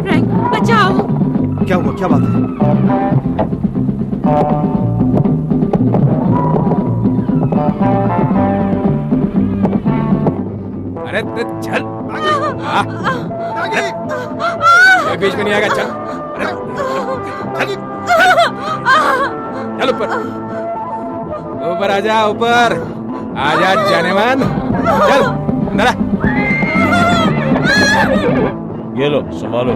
Frank, बचाओ। क्या हुआ, क्या बात है? अरे चल, ये बीच में नहीं आएगा। चल, अरे चल, चल ऊपर, ऊपर आजा, ऊपर आजा जाने मन। चल अंदर आ। ये लो, संभालो।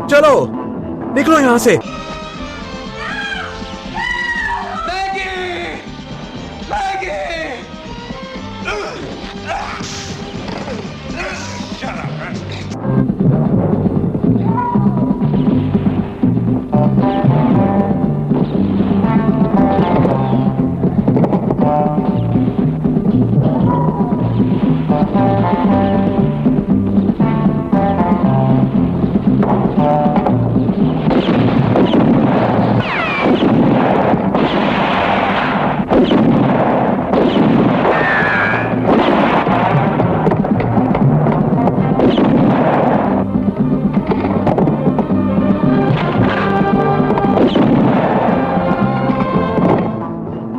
चलो निकलो यहां से।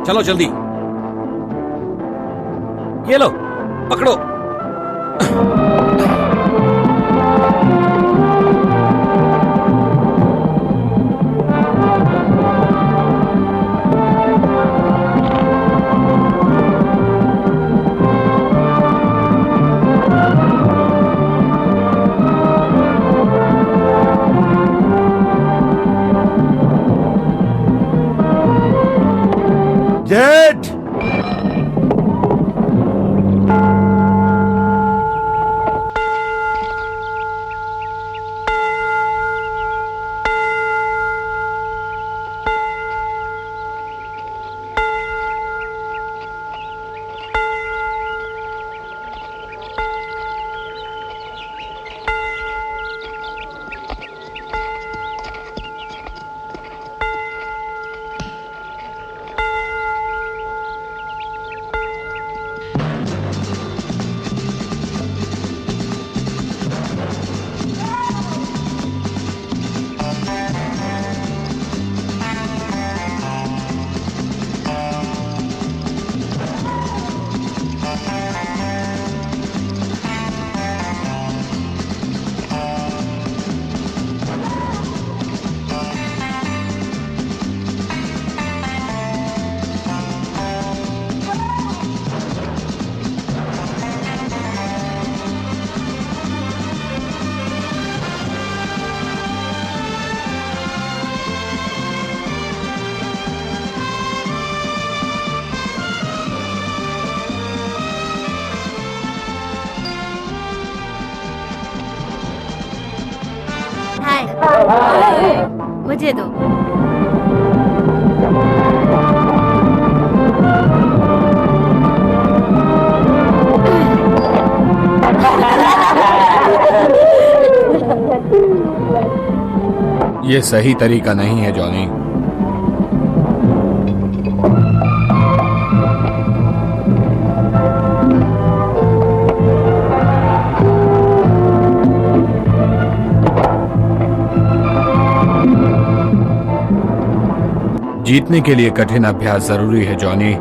चलो जल्दी, ये लो पकड़ो। जेट, हाय, मुझे दो। ये सही तरीका नहीं है जॉनी। जीतने के लिए कठिन अभ्यास जरूरी है जॉनी,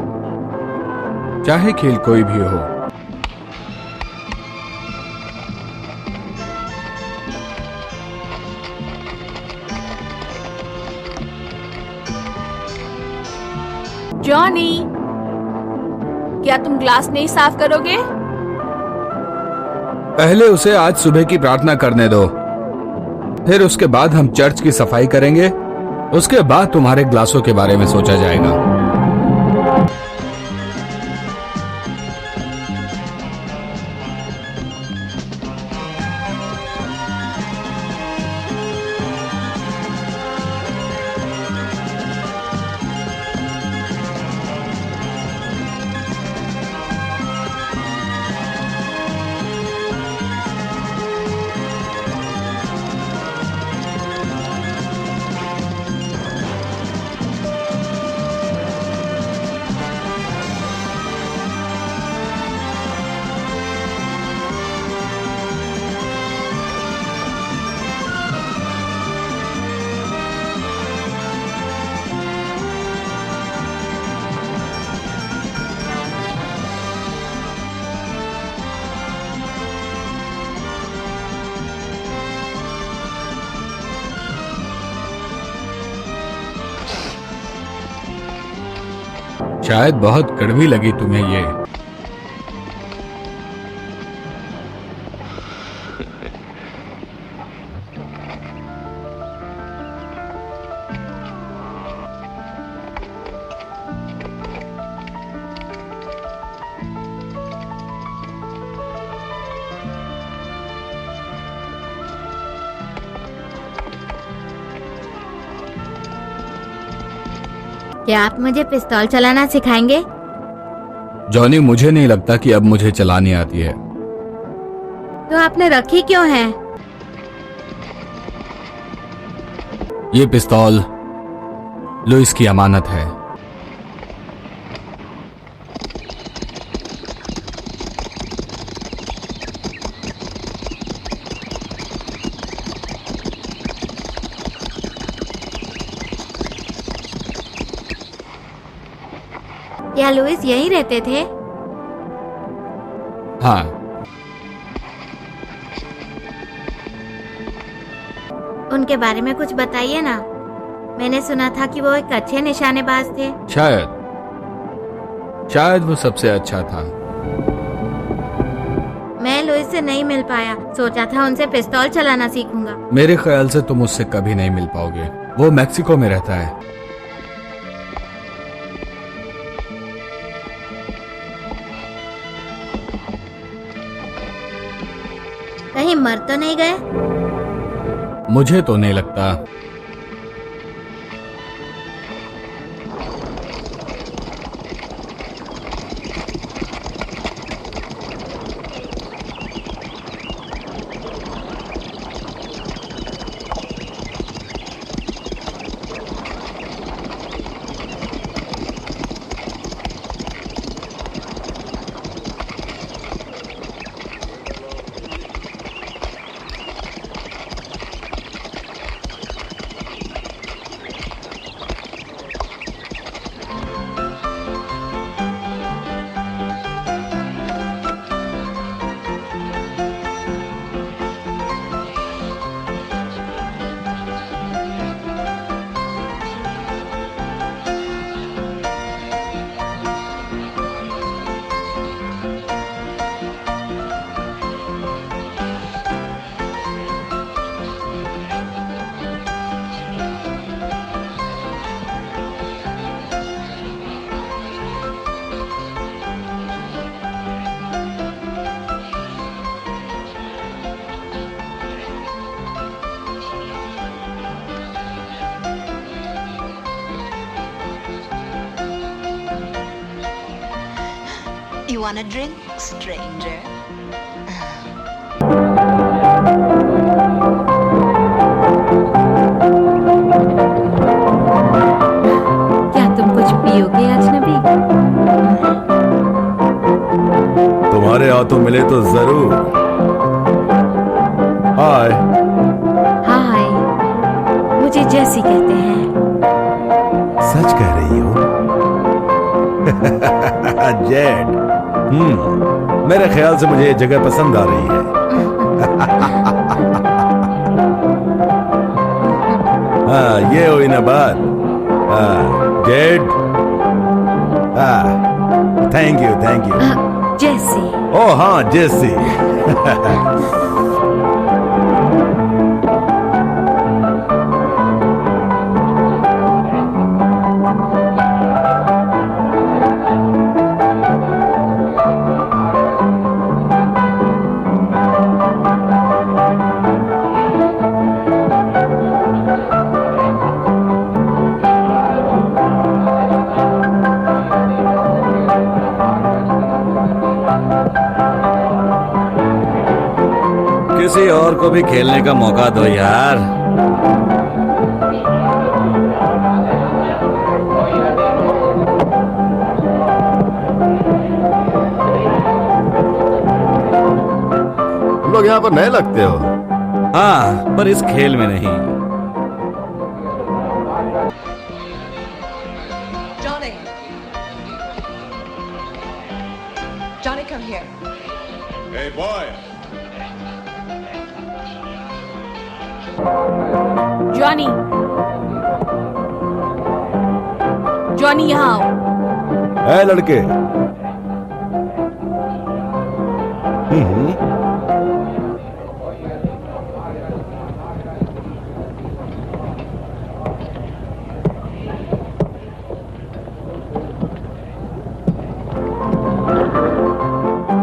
चाहे खेल कोई भी हो। जॉनी, क्या तुम ग्लास नहीं साफ करोगे? पहले उसे आज सुबह की प्रार्थना करने दो, फिर उसके बाद हम चर्च की सफाई करेंगे। उसके बाद तुम्हारे ग्लासों के बारे में सोचा जाएगा। शायद बहुत कड़वी लगी तुम्हें ये। क्या आप मुझे पिस्तौल चलाना सिखाएंगे? जॉनी, मुझे नहीं लगता कि अब मुझे चलानी आती है। तो आपने रखी क्यों है? ये पिस्तौल लुइस की अमानत है। क्या लुइस यहीं रहते थे? हाँ, उनके बारे में कुछ बताइए ना। मैंने सुना था कि वो एक अच्छे निशानेबाज थे। शायद वो सबसे अच्छा था। मैं लुइस से नहीं मिल पाया। सोचा था उनसे पिस्तौल चलाना सीखूंगा। मेरे ख्याल से तुम उससे कभी नहीं मिल पाओगे। वो मैक्सिको में रहता है। कहीं मर तो नहीं गए? मुझे तो नहीं लगता। You want a drink, stranger? क्या तुम कुछ पियोगे अजनबी? तुम्हारे हाथों मिले तो जरूर। हाय। हाय, मुझे जैसी कहते हैं। सच कह रही हो? जेड। मेरे ख्याल से मुझे ये जगह पसंद आ रही है। हाँ, ये हुई ना बात। Z. Thank you, thank you. जैसी। ओह हाँ, जेसी। किसी और को भी खेलने का मौका दो यार। तुम लोग यहाँ पर नए लगते हो। हाँ, पर इस खेल में नहीं। Johnny! Johnny, come here. Hey, boy! Johnny, Johnny यहाँ आओ। ए लड़के।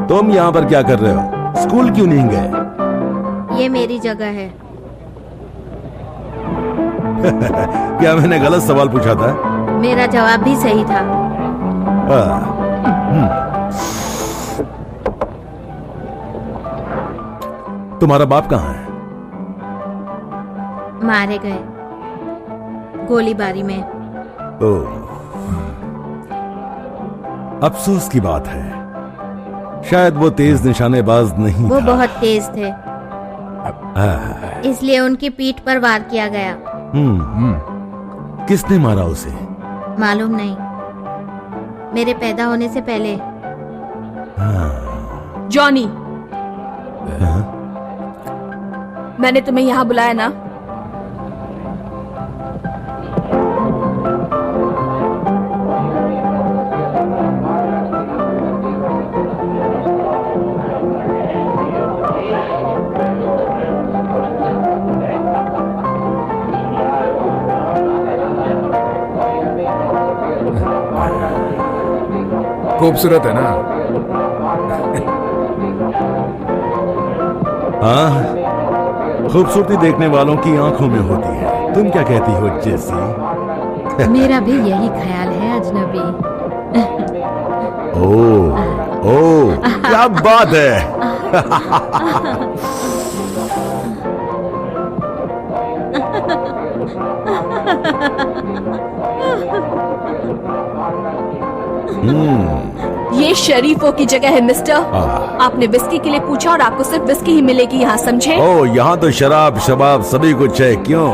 तुम यहां पर क्या कर रहे हो? स्कूल क्यों नहीं गए? ये मेरी जगह है। क्या मैंने गलत सवाल पूछा था? मेरा जवाब भी सही था। तुम्हारा बाप कहाँ है? मारे गए गोलीबारी में। ओह, अफसोस की बात है, शायद वो तेज निशानेबाज नहीं वो था। बहुत तेज थे, इसलिए उनकी पीठ पर वार किया गया। किसने मारा उसे? मालूम नहीं, मेरे पैदा होने से पहले। जॉनी, मैंने तुम्हें यहाँ बुलाया ना? खूबसूरत है ना? हाँ, खूबसूरती देखने वालों की आंखों में होती है। तुम क्या कहती हो जेसी? मेरा भी यही ख्याल है अजनबी। ओह, क्या बात है। ये शरीफों की जगह है मिस्टर। आपने विस्की के लिए पूछा और आपको सिर्फ विस्की ही मिलेगी यहाँ, समझे? ओह, यहाँ तो शराब शबाब सभी कुछ है, क्यों?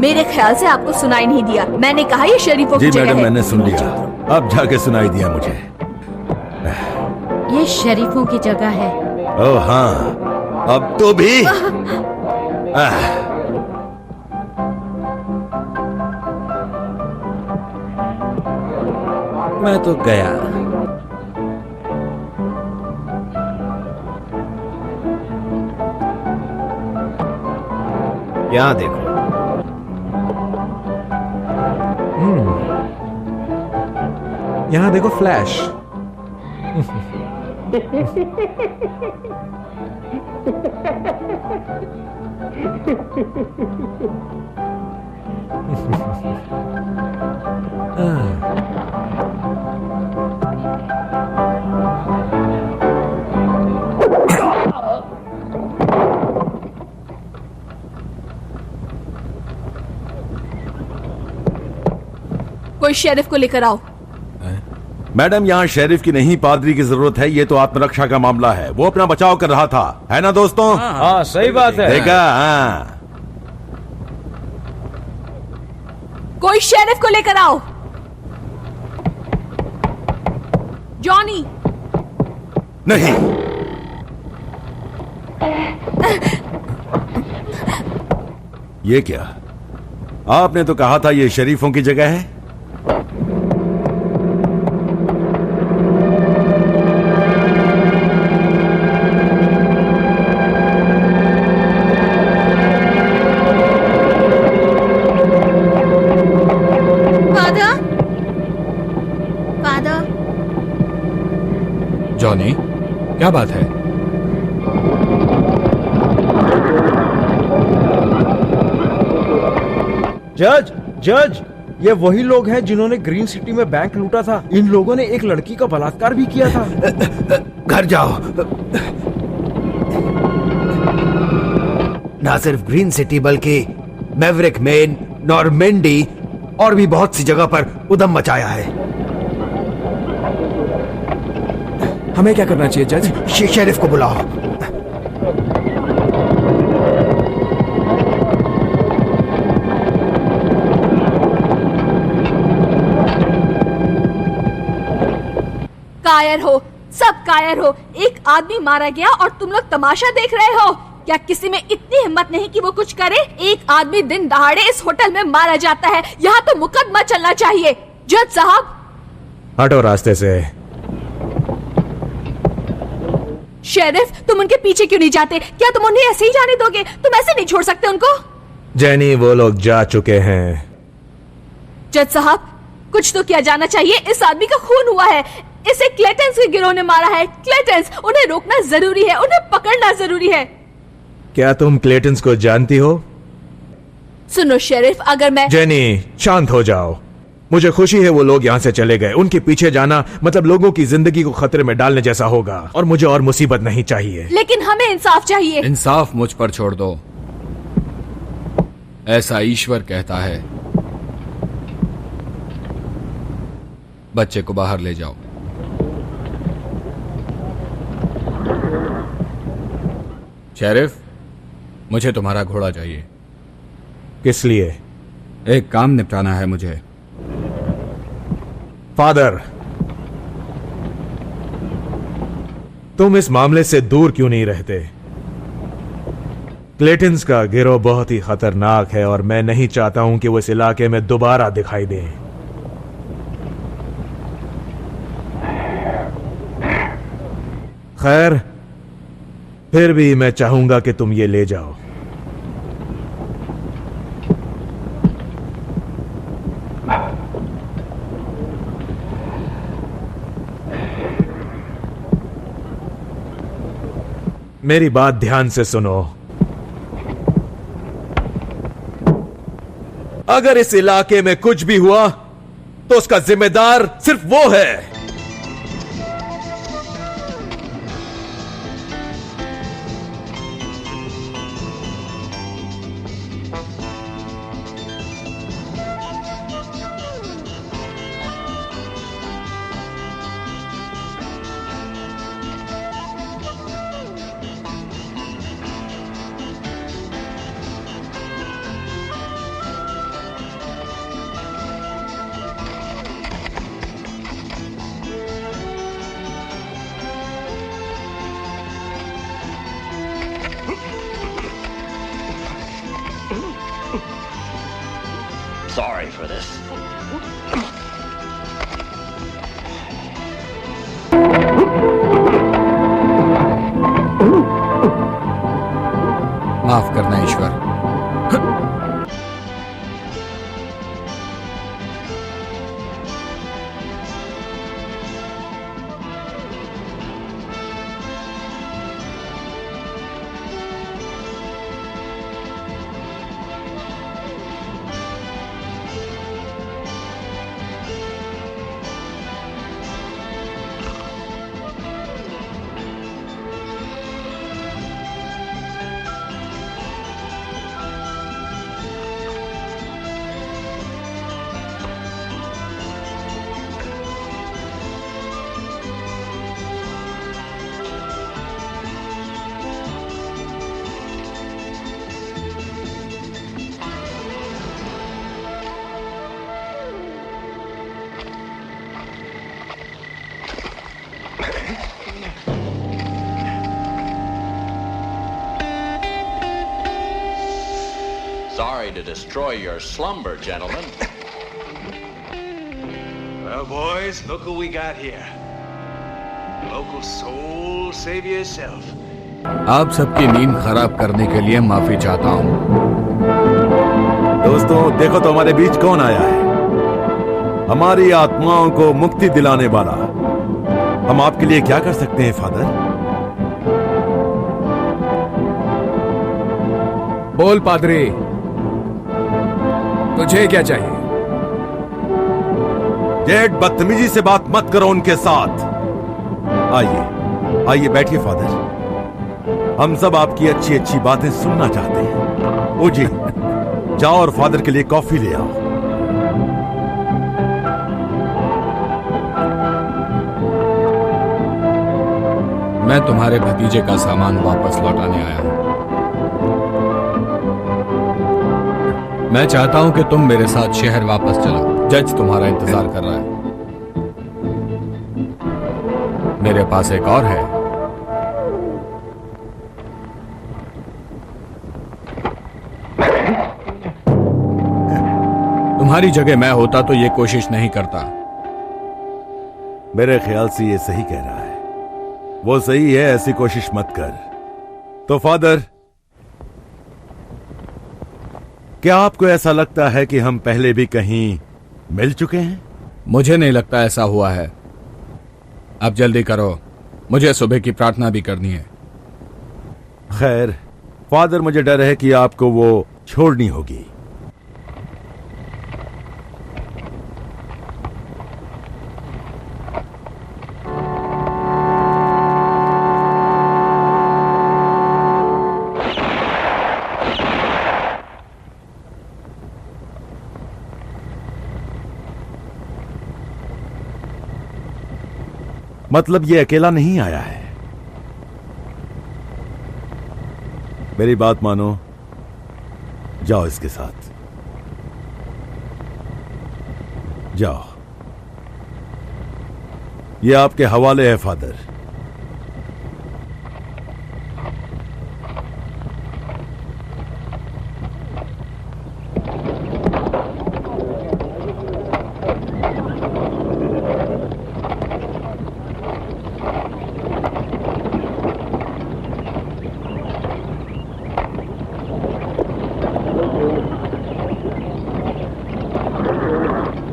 मेरे ख्याल से आपको सुनाई नहीं दिया। मैंने कहा ये शरीफों की जी जगह मैडम, है। मैंने सुन लिया। अब जाके सुनाई दिया मुझे। ये शरीफों की जगह है। ओह हाँ, अब तो भी। मैं तो गया। यहाँ देखो। यहाँ देखो फ्लैश। कोई शेरिफ को लेकर आओ। मैडम, यहाँ शेरिफ की नहीं, पादरी की जरूरत है। ये तो आत्मरक्षा का मामला है। वो अपना बचाव कर रहा था, है ना दोस्तों? हाँ, सही बात है। देखा? हाँ। कोई शेरिफ को लेकर आओ। जॉनी। नहीं, ये क्या? आपने तो कहा था ये शरीफों की जगह है। फादर, फादर, जॉनी, क्या बात है? जज, जज, ये वही लोग हैं जिन्होंने ग्रीन सिटी में बैंक लूटा था। इन लोगों ने एक लड़की का बलात्कार भी किया था। घर जाओ। ना सिर्फ ग्रीन सिटी बल्कि मैवरिक मेन, नॉर्मेंडी और भी बहुत सी जगह पर उधम मचाया है। हमें क्या करना चाहिए जज? शेरिफ को बुलाओ। कायर हो, सब कायर हो। एक आदमी मारा गया और तुम लोग तमाशा देख रहे हो। क्या किसी में इतनी हिम्मत नहीं कि वो कुछ करे? एक आदमी दिन दहाड़े इस होटल में मारा जाता है, यहाँ तो मुकदमा चलना चाहिए। जज साहब, हटो रास्ते से। शेरिफ, तुम उनके पीछे क्यों नहीं जाते? क्या तुम उन्हें ऐसे ही जाने दोगे? तुम ऐसे नहीं छोड़ सकते उनको। जेनी, वो लोग जा चुके हैं। जज साहब, कुछ तो किया जाना चाहिए। इस आदमी का खून हुआ है, इसे क्लेटेंस के गिरोह ने मारा है। क्लेटेंस, उन्हें रोकना जरूरी है, उन्हें पकड़ना जरूरी है। क्या तुम क्लेटेंस को जानती हो? सुनो शेरिफ, अगर मैं... जेनी, शांत हो जाओ। मुझे खुशी है वो लोग यहाँ से चले गए। उनके पीछे जाना मतलब लोगों की जिंदगी को खतरे में डालने जैसा होगा, और मुझे और मुसीबत नहीं चाहिए। लेकिन हमें इंसाफ चाहिए। इंसाफ मुझ पर छोड़ दो, ऐसा ईश्वर कहता है। बच्चे को बाहर ले जाओ। शेरिफ, मुझे तुम्हारा घोड़ा चाहिए। किस लिए? एक काम निपटाना है मुझे। फादर, तुम इस मामले से दूर क्यों नहीं रहते? क्लेटेंस का गिरोह बहुत ही खतरनाक है और मैं नहीं चाहता हूं कि वो इस इलाके में दोबारा दिखाई दे। खैर, फिर भी मैं चाहूंगा कि तुम ये ले जाओ। मेरी बात ध्यान से सुनो। अगर इस इलाके में कुछ भी हुआ तो उसका जिम्मेदार सिर्फ वो है। Sorry for this. माफ करना ईश्वर। Sorry to destroy your slumber, gentlemen. Well, boys, look who we got here. Local soul savior yourself. आप सबकी नींद खराब करने के लिए माफी चाहता हूँ। दोस्तों, देखो तो हमारे बीच कौन आया है। हमारी आत्माओं को मुक्ति दिलाने वाला। हम आपके लिए क्या कर सकते हैं फादर? बोल पादरी, तुझे क्या चाहिए? जेड, बदतमीजी से बात मत करो उनके साथ। आइए आइए बैठिए फादर। हम सब आपकी अच्छी अच्छी बातें सुनना चाहते हैं। ओ जी, जाओ और फादर के लिए कॉफी ले आओ। मैं तुम्हारे भतीजे का सामान वापस लौटाने आया हूं। मैं चाहता हूं कि तुम मेरे साथ शहर वापस चलो। जज तुम्हारा इंतजार कर रहा है। मेरे पास एक और है। तुम्हारी जगह मैं होता तो ये कोशिश नहीं करता। मेरे ख्याल से ये सही कह रहा है। वो सही है, ऐसी कोशिश मत कर। तो फादर, क्या आपको ऐसा लगता है कि हम पहले भी कहीं मिल चुके हैं? मुझे नहीं लगता ऐसा हुआ है। अब जल्दी करो, मुझे सुबह की प्रार्थना भी करनी है। खैर फादर, मुझे डर है कि आपको वो छोड़नी होगी। मतलब ये अकेला नहीं आया है। मेरी बात मानो, जाओ इसके साथ जाओ। ये आपके हवाले है फादर।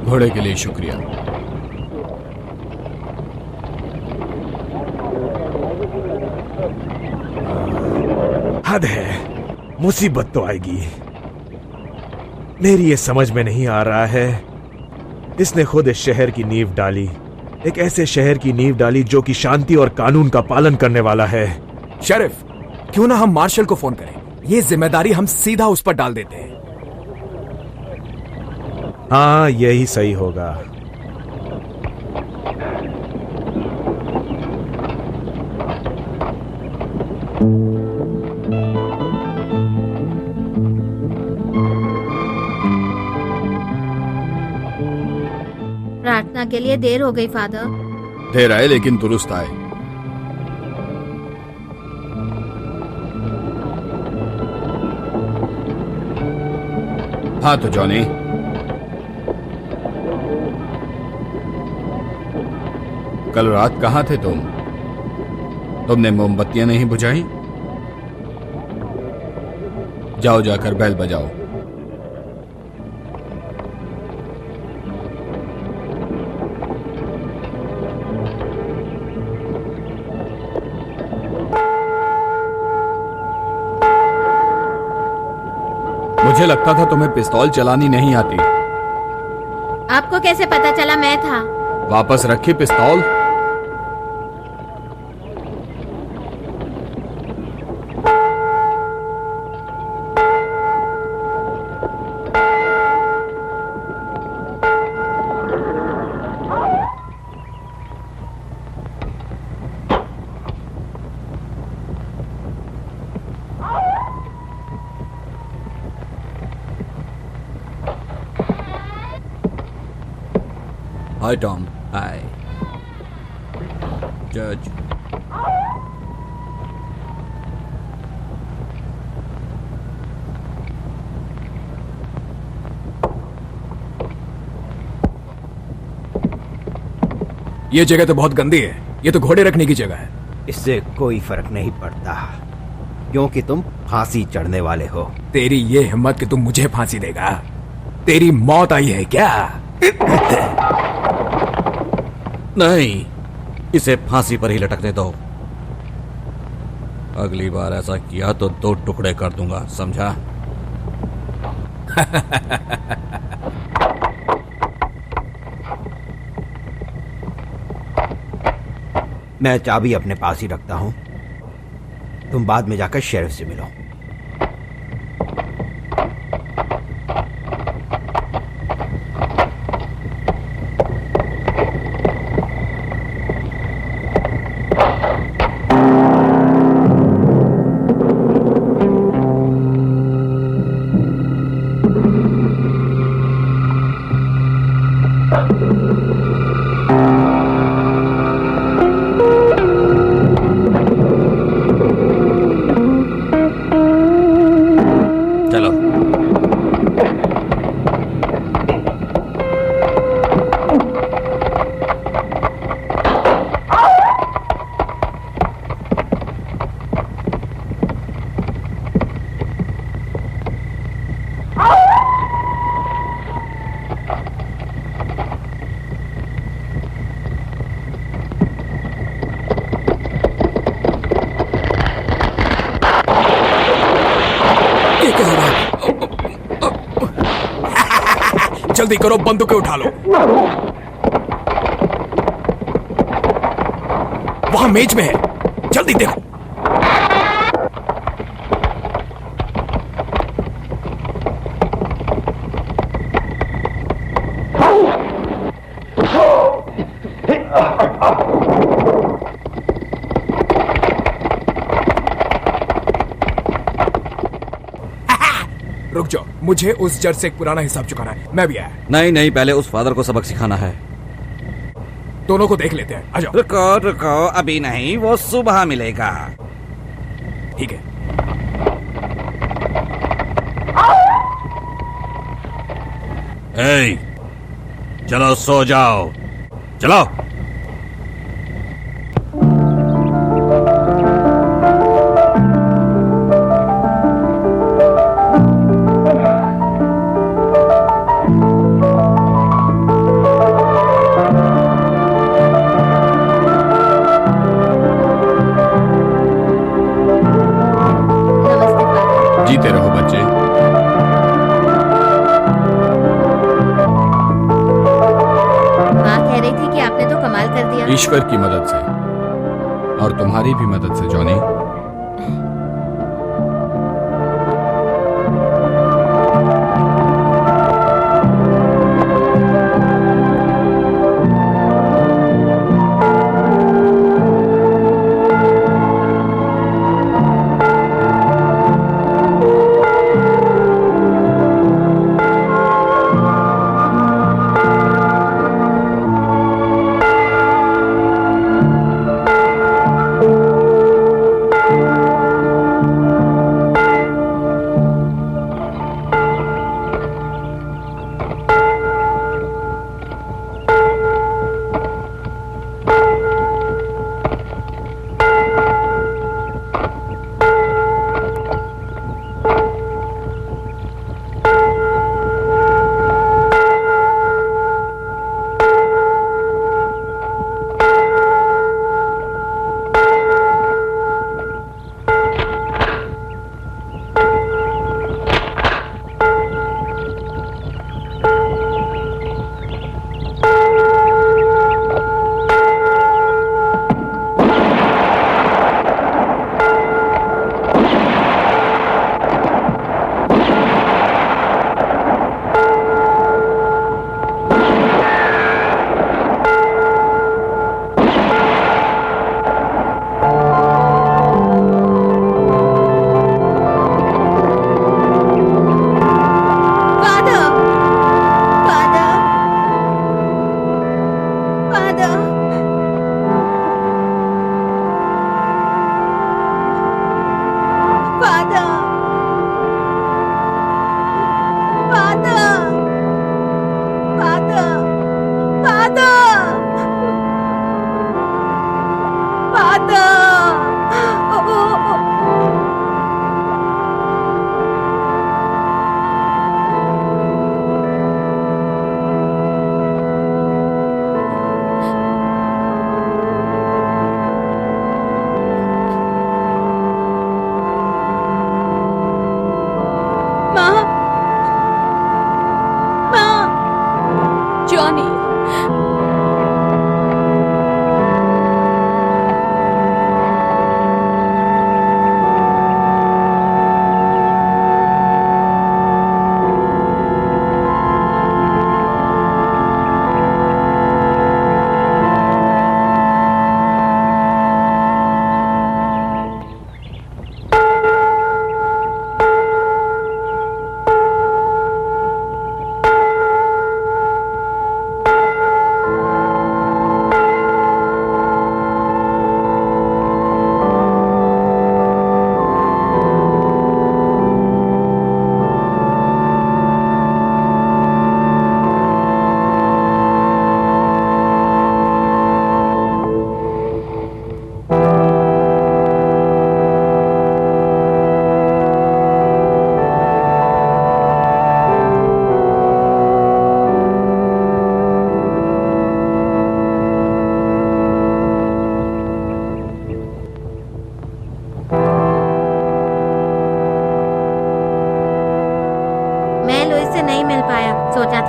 घोड़े के लिए शुक्रिया। हद है, मुसीबत तो आएगी। मेरी ये समझ में नहीं आ रहा है, इसने खुद इस शहर की नींव डाली, एक ऐसे शहर की नींव डाली जो कि शांति और कानून का पालन करने वाला है। शेरिफ, क्यों ना हम मार्शल को फोन करें? ये जिम्मेदारी हम सीधा उस पर डाल देते हैं। हाँ, यही सही होगा। प्रार्थना के लिए देर हो गई फादर। देर आए लेकिन दुरुस्त आए। हाँ तो जॉनी, कल रात कहाँ थे तुम? तुमने मोमबत्तियां नहीं बुझाई? जाओ जाकर बैल बजाओ। मुझे लगता था तुम्हें पिस्तौल चलानी नहीं आती। आपको कैसे पता चला मैं था? वापस रखी पिस्तौल। हाय टॉम। हाय जज। ये जगह तो बहुत गंदी है। ये तो घोड़े रखने की जगह है। इससे कोई फर्क नहीं पड़ता, क्योंकि तुम फांसी चढ़ने वाले हो। तेरी ये हिम्मत कि तुम मुझे फांसी देगा? तेरी मौत आई है क्या? नहीं, इसे फांसी पर ही लटकने दो। अगली बार ऐसा किया तो 2 टुकड़े कर दूंगा, समझा? मैं चाबी अपने पास ही रखता हूं। तुम बाद में जाकर शेरिफ से मिलो। जल्दी करो, बंदूकें उठा लो। वहां मेज में है, जल्दी देखो। रुक जाओ, मुझे उस जज से एक पुराना हिसाब चुकाना है। मैं भी आया। नहीं नहीं, पहले उस फादर को सबक सिखाना है। दोनों को देख लेते हैं, आ जाओ। रुको रुको, अभी नहीं, वो सुबह मिलेगा। ठीक है। ए, चलो सो जाओ, चलो। नमस्ते फादर। जीते रहो बच्चे। माँ कह रही थी कि आपने तो कमाल कर दिया। ईश्वर की मदद से और तुम्हारी भी मदद से जॉनी।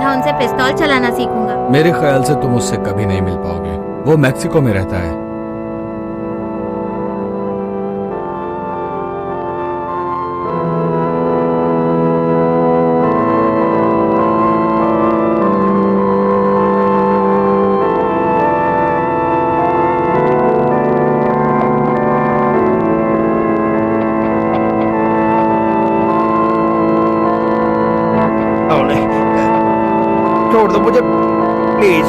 सीधा उनसे पिस्तौल चलाना सीखूंगा। मेरे ख्याल से तुम उससे कभी नहीं मिल पाओगे। वो मैक्सिको में रहता है। छोड़ दो मुझे प्लीज।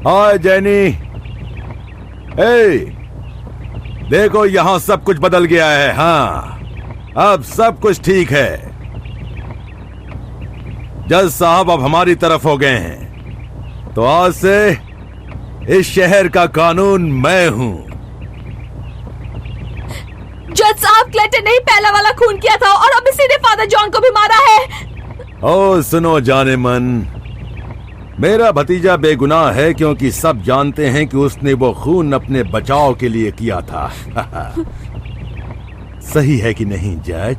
हाय जैनी। देखो यहां सब कुछ बदल गया है। हाँ, अब सब कुछ ठीक है। जज साहब अब हमारी तरफ हो गए हैं, तो आज से इस शहर का कानून मैं हूं। जज साहब, क्लेटन ने ही पहला वाला खून किया था और अब इसी ने फादर जॉन को भी मारा है। ओ सुनो जाने मन, मेरा भतीजा बेगुनाह है क्योंकि सब जानते हैं कि उसने वो खून अपने बचाव के लिए किया था। सही है कि नहीं जज?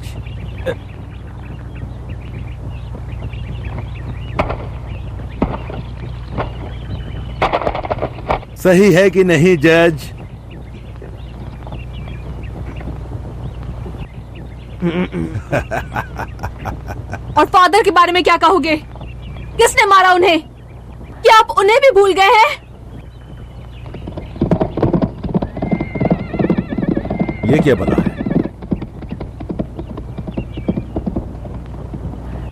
सही है कि नहीं जज? और फादर के बारे में क्या कहोगे? किसने मारा उन्हें? क्या आप उन्हें भी भूल गए हैं? ये क्या बला है?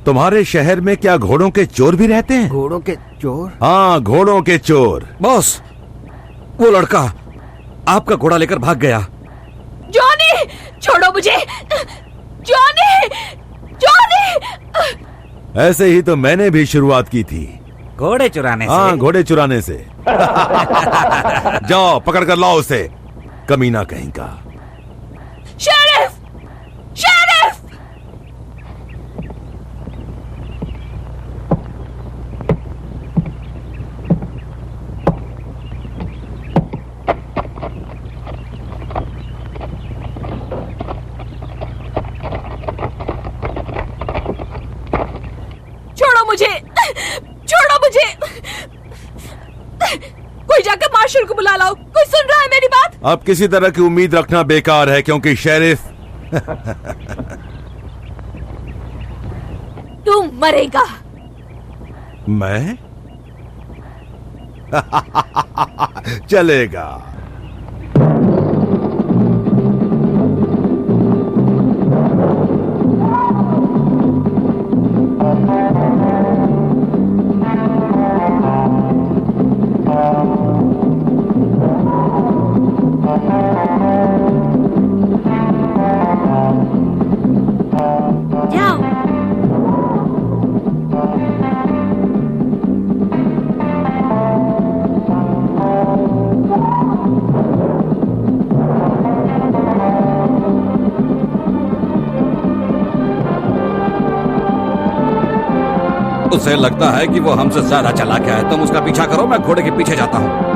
तुम्हारे शहर में क्या घोड़ों के चोर भी रहते हैं? घोड़ों के चोर? हाँ, घोड़ों के चोर। बॉस, वो लड़का आपका घोड़ा लेकर भाग गया। जॉनी, छोड़ो मुझे। Johnny, Johnny. ऐसे ही तो मैंने भी शुरुआत की थी, घोड़े चुराने से। हाँ, घोड़े चुराने से। जाओ पकड़ कर लाओ उसे, कमीना कहीं का। शेरिफ! शेरिफ! छोड़ो मुझे, छोड़ो मुझे। कोई जाकर मार्शल को बुला लाओ। कोई सुन रहा है मेरी बात? अब किसी तरह की उम्मीद रखना बेकार है क्योंकि शेरिफ तू मरेगा। मैं? चलेगा। जाओ। उसे लगता है कि वो हमसे ज्यादा चालाक है। तुम उसका पीछा करो, मैं घोड़े के पीछे जाता हूँ।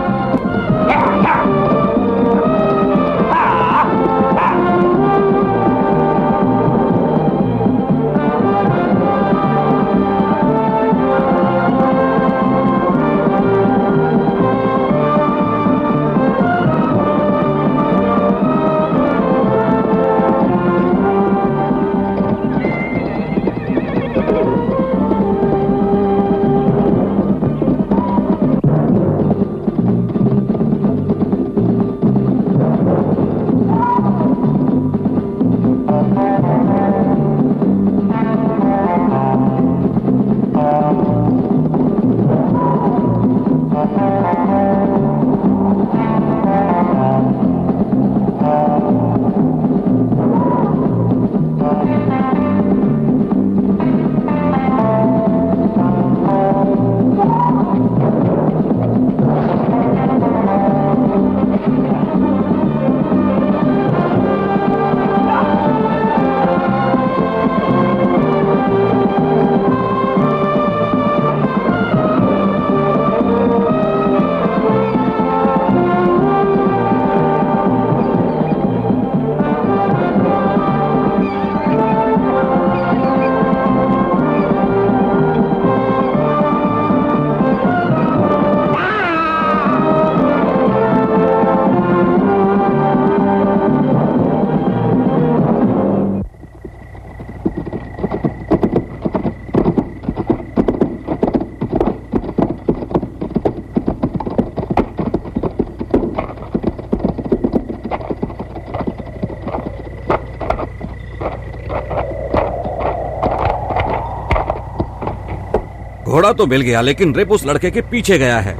घोड़ा तो मिल गया, लेकिन रिप उस लड़के के पीछे गया है।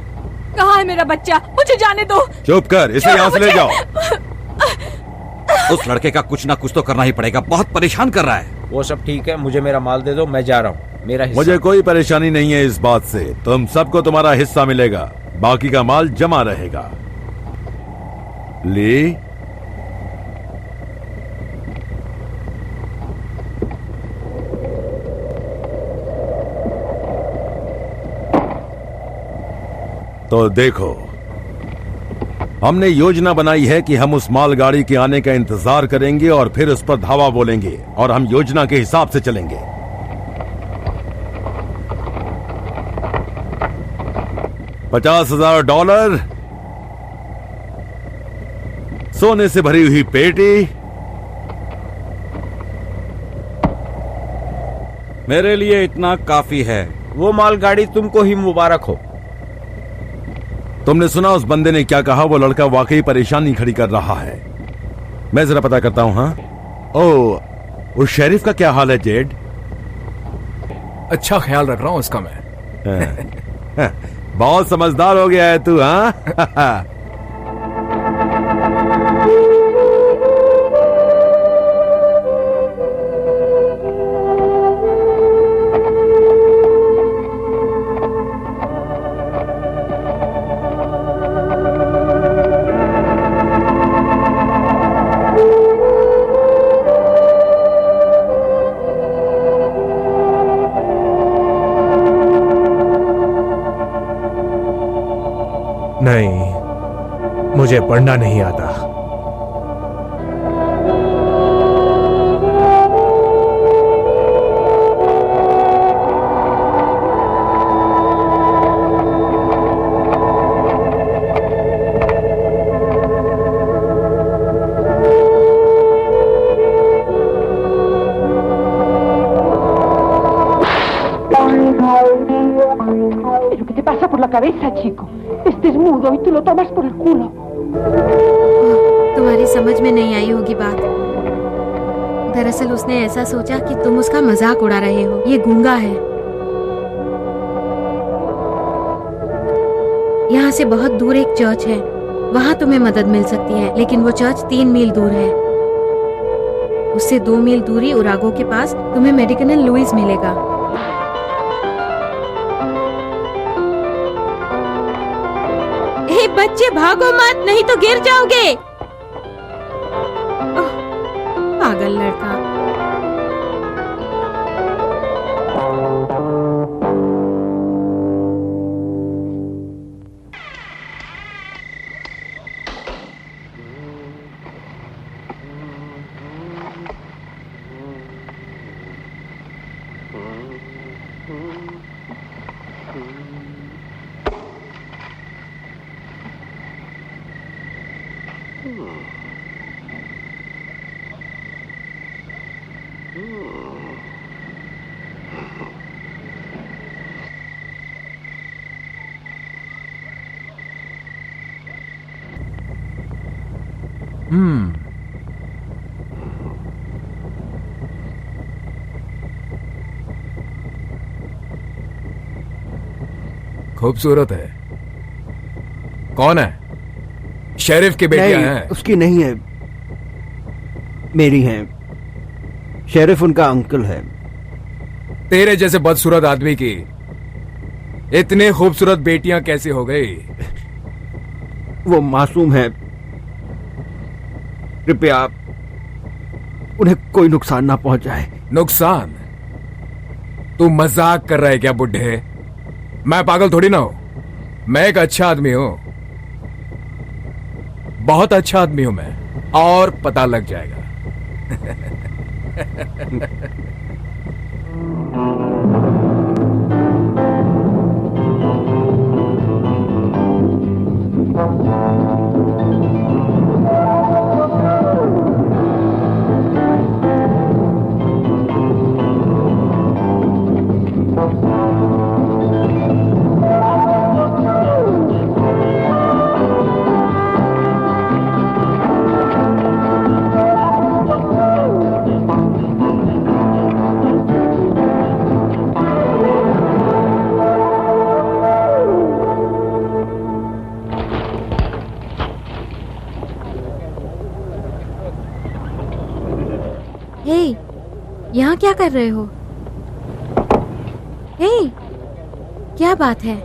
कहाँ है मेरा बच्चा? मुझे जाने दो। चुप कर, इसे यहाँ से ले जाओ। उस लड़के का कुछ ना कुछ तो करना ही पड़ेगा, बहुत परेशान कर रहा है। वो सब ठीक है, मुझे मेरा माल दे दो, मैं जा रहा हूँ। मेरा हिस्सा। मुझे कोई परेशानी नहीं है इस बात से। तुम सबको तुम्हारा हिस्सा मिलेगा, बाकी का माल जमा रहेगा। ली, तो देखो, हमने योजना बनाई है कि हम उस मालगाड़ी के आने का इंतजार करेंगे और फिर उस पर धावा बोलेंगे, और हम योजना के हिसाब से चलेंगे। $50,000, सोने से भरी हुई पेटी। मेरे लिए इतना काफी है। वो मालगाड़ी तुमको ही मुबारक हो। तुमने सुना उस बंदे ने क्या कहा? वो लड़का वाकई परेशानी खड़ी कर रहा है। मैं जरा पता करता हूं। हाँ, ओ, उस शेरिफ का क्या हाल है जेड? अच्छा ख्याल रख रहा हूँ उसका मैं। बहुत समझदार हो गया है तू। हाँ। नहीं, मुझे पढ़ना नहीं आता। ¿Pero qué te pasa por la cabeza, chico? Este es mudo y tú lo tomas por el culo. तुम्हारी समझ में नहीं आई होगी बात। दरअसल उसने ऐसा सोचा कि तुम उसका मजाक उड़ा रहे हो। ये गूंगा है। यहाँ से बहुत दूर एक चर्च है, वहाँ तुम्हें मदद मिल सकती है, लेकिन वो चर्च 3 मील दूर है। उससे 2 मील दूरी उरागो के पास तुम्हें मेडिकल लुइस मिलेगा। बच्चे भागो मत, नहीं तो गिर जाओगे। पागल लड़का। खूबसूरत है। कौन है? शेरिफ की बेटियां हैं? उसकी नहीं है, मेरी हैं। शेरिफ उनका अंकल है। तेरे जैसे बदसूरत आदमी की इतनी खूबसूरत बेटियां कैसे हो गई? वो मासूम है, कृपया उन्हें कोई नुकसान ना पहुंचाए। नुकसान? तू मजाक कर रहा है क्या बुड्ढे? मैं पागल थोड़ी ना हूं। मैं एक अच्छा आदमी हूं, बहुत अच्छा आदमी हूं मैं, और पता लग जाएगा। क्या कर रहे हो? हे, क्या बात है?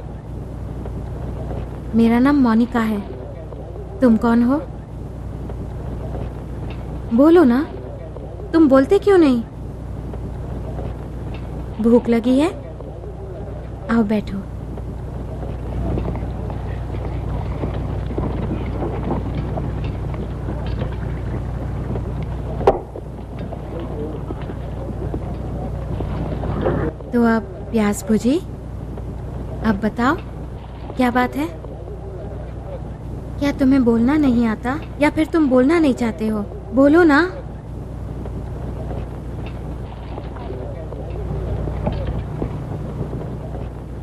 मेरा नाम मोनिका है। तुम कौन हो? बोलो ना, तुम बोलते क्यों नहीं? भूख लगी है? आओ बैठो। तो अब प्याज भुजी, अब बताओ क्या बात है? क्या तुम्हें बोलना नहीं आता या फिर तुम बोलना नहीं चाहते हो? बोलो ना।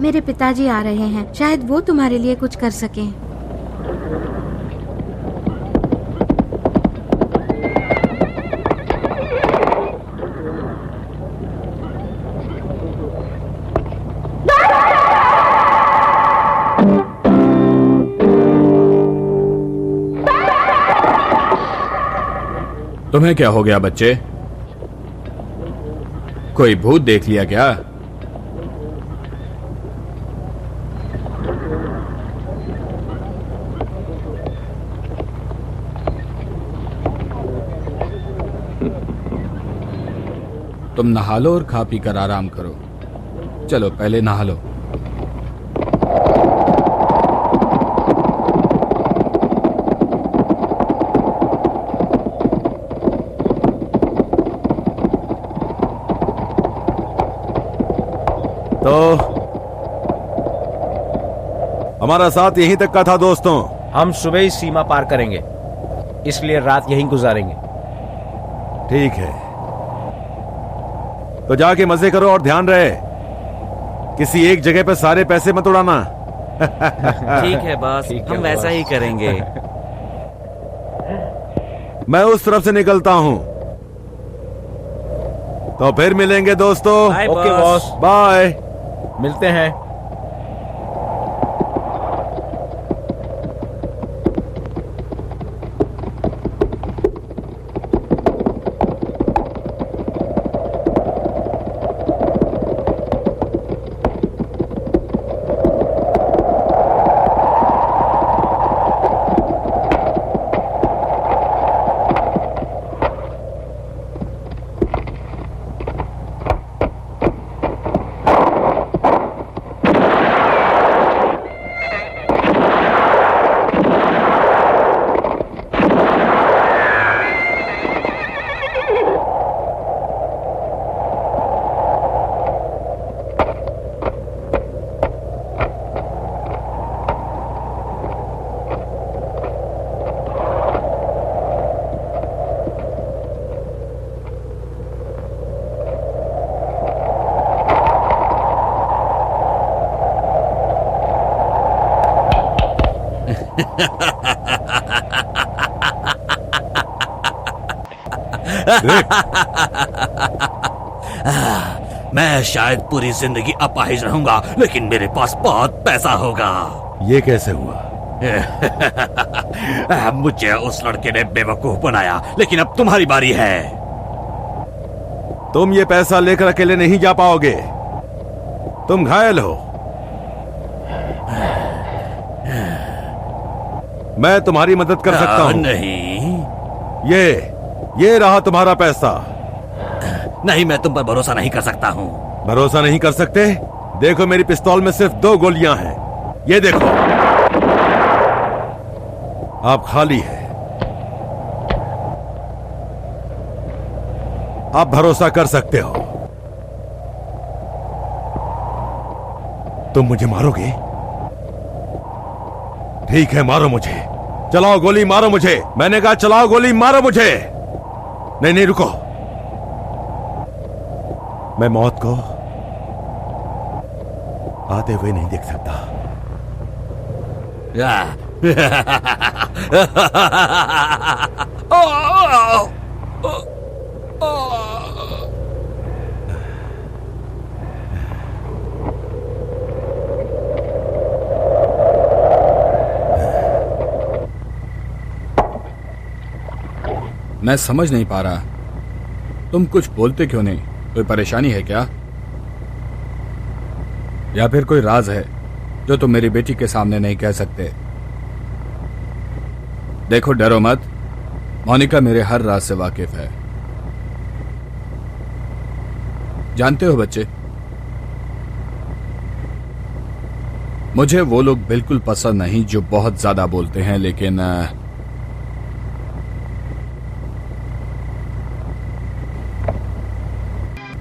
मेरे पिताजी आ रहे हैं, शायद वो तुम्हारे लिए कुछ कर सकें। तुम्हें क्या हो गया बच्चे? कोई भूत देख लिया क्या? तुम नहा लो और खा पी कर आराम करो। चलो पहले नहा लो। तो हमारा साथ यहीं तक का था दोस्तों। हम सुबह ही सीमा पार करेंगे, इसलिए रात यहीं गुजारेंगे। ठीक है, तो जाके मजे करो और ध्यान रहे किसी एक जगह पे सारे पैसे मत उड़ाना। ठीक है बॉस, हम वैसा ही करेंगे। मैं उस तरफ से निकलता हूं, तो फिर मिलेंगे दोस्तों। Okay boss, bye. मिलते हैं। मैं शायद पूरी जिंदगी अपाहिज रहूंगा, लेकिन मेरे पास बहुत पैसा होगा। ये कैसे हुआ? मुझे उस लड़के ने बेवकूफ बनाया, लेकिन अब तुम्हारी बारी है। तुम ये पैसा लेकर अकेले नहीं जा पाओगे, तुम घायल हो। मैं तुम्हारी मदद कर सकता हूं। नहीं, ये रहा तुम्हारा पैसा। नहीं, मैं तुम पर भरोसा नहीं कर सकता हूं। भरोसा नहीं कर सकते? देखो मेरी पिस्तौल में सिर्फ 2 गोलियां हैं, ये देखो। आप खाली है, आप भरोसा कर सकते हो। तुम मुझे मारोगे? ठीक है, मारो मुझे। चलाओ गोली, मारो मुझे। मैंने कहा चलाओ गोली, मारो मुझे। नहीं नहीं, रुको। मैं मौत को आते हुए नहीं देख सकता। मैं समझ नहीं पा रहा, तुम कुछ बोलते क्यों नहीं? कोई परेशानी है क्या, या फिर कोई राज है जो तुम मेरी बेटी के सामने नहीं कह सकते? देखो, डरो मत, मोनिका मेरे हर राज से वाकिफ है। जानते हो बच्चे, मुझे वो लोग बिल्कुल पसंद नहीं जो बहुत ज्यादा बोलते हैं, लेकिन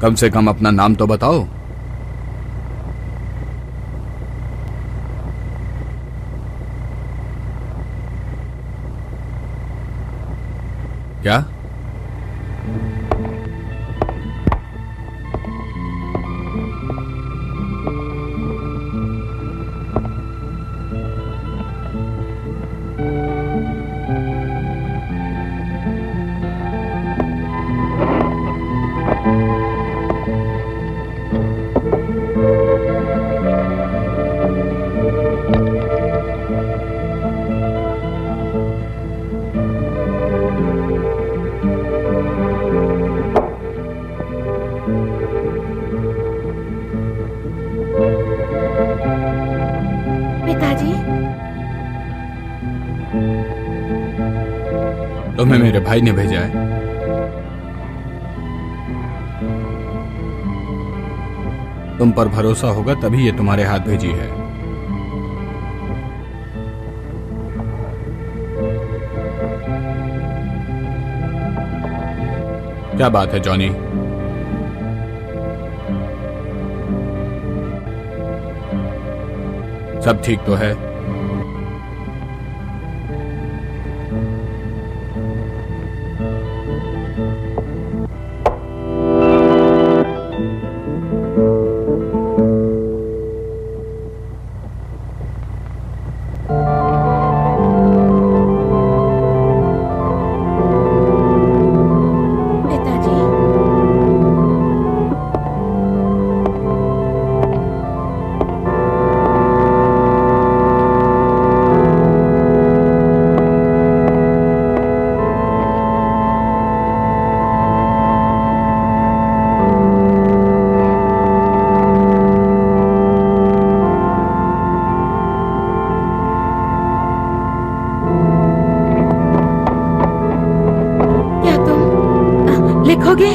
कम से कम अपना नाम तो बताओ। क्या? पिताजी, तुम्हें मेरे भाई ने भेजा है। तुम पर भरोसा होगा तभी ये तुम्हारे हाथ भेजी है। क्या बात है जॉनी? सब ठीक तो है? लिखोगे?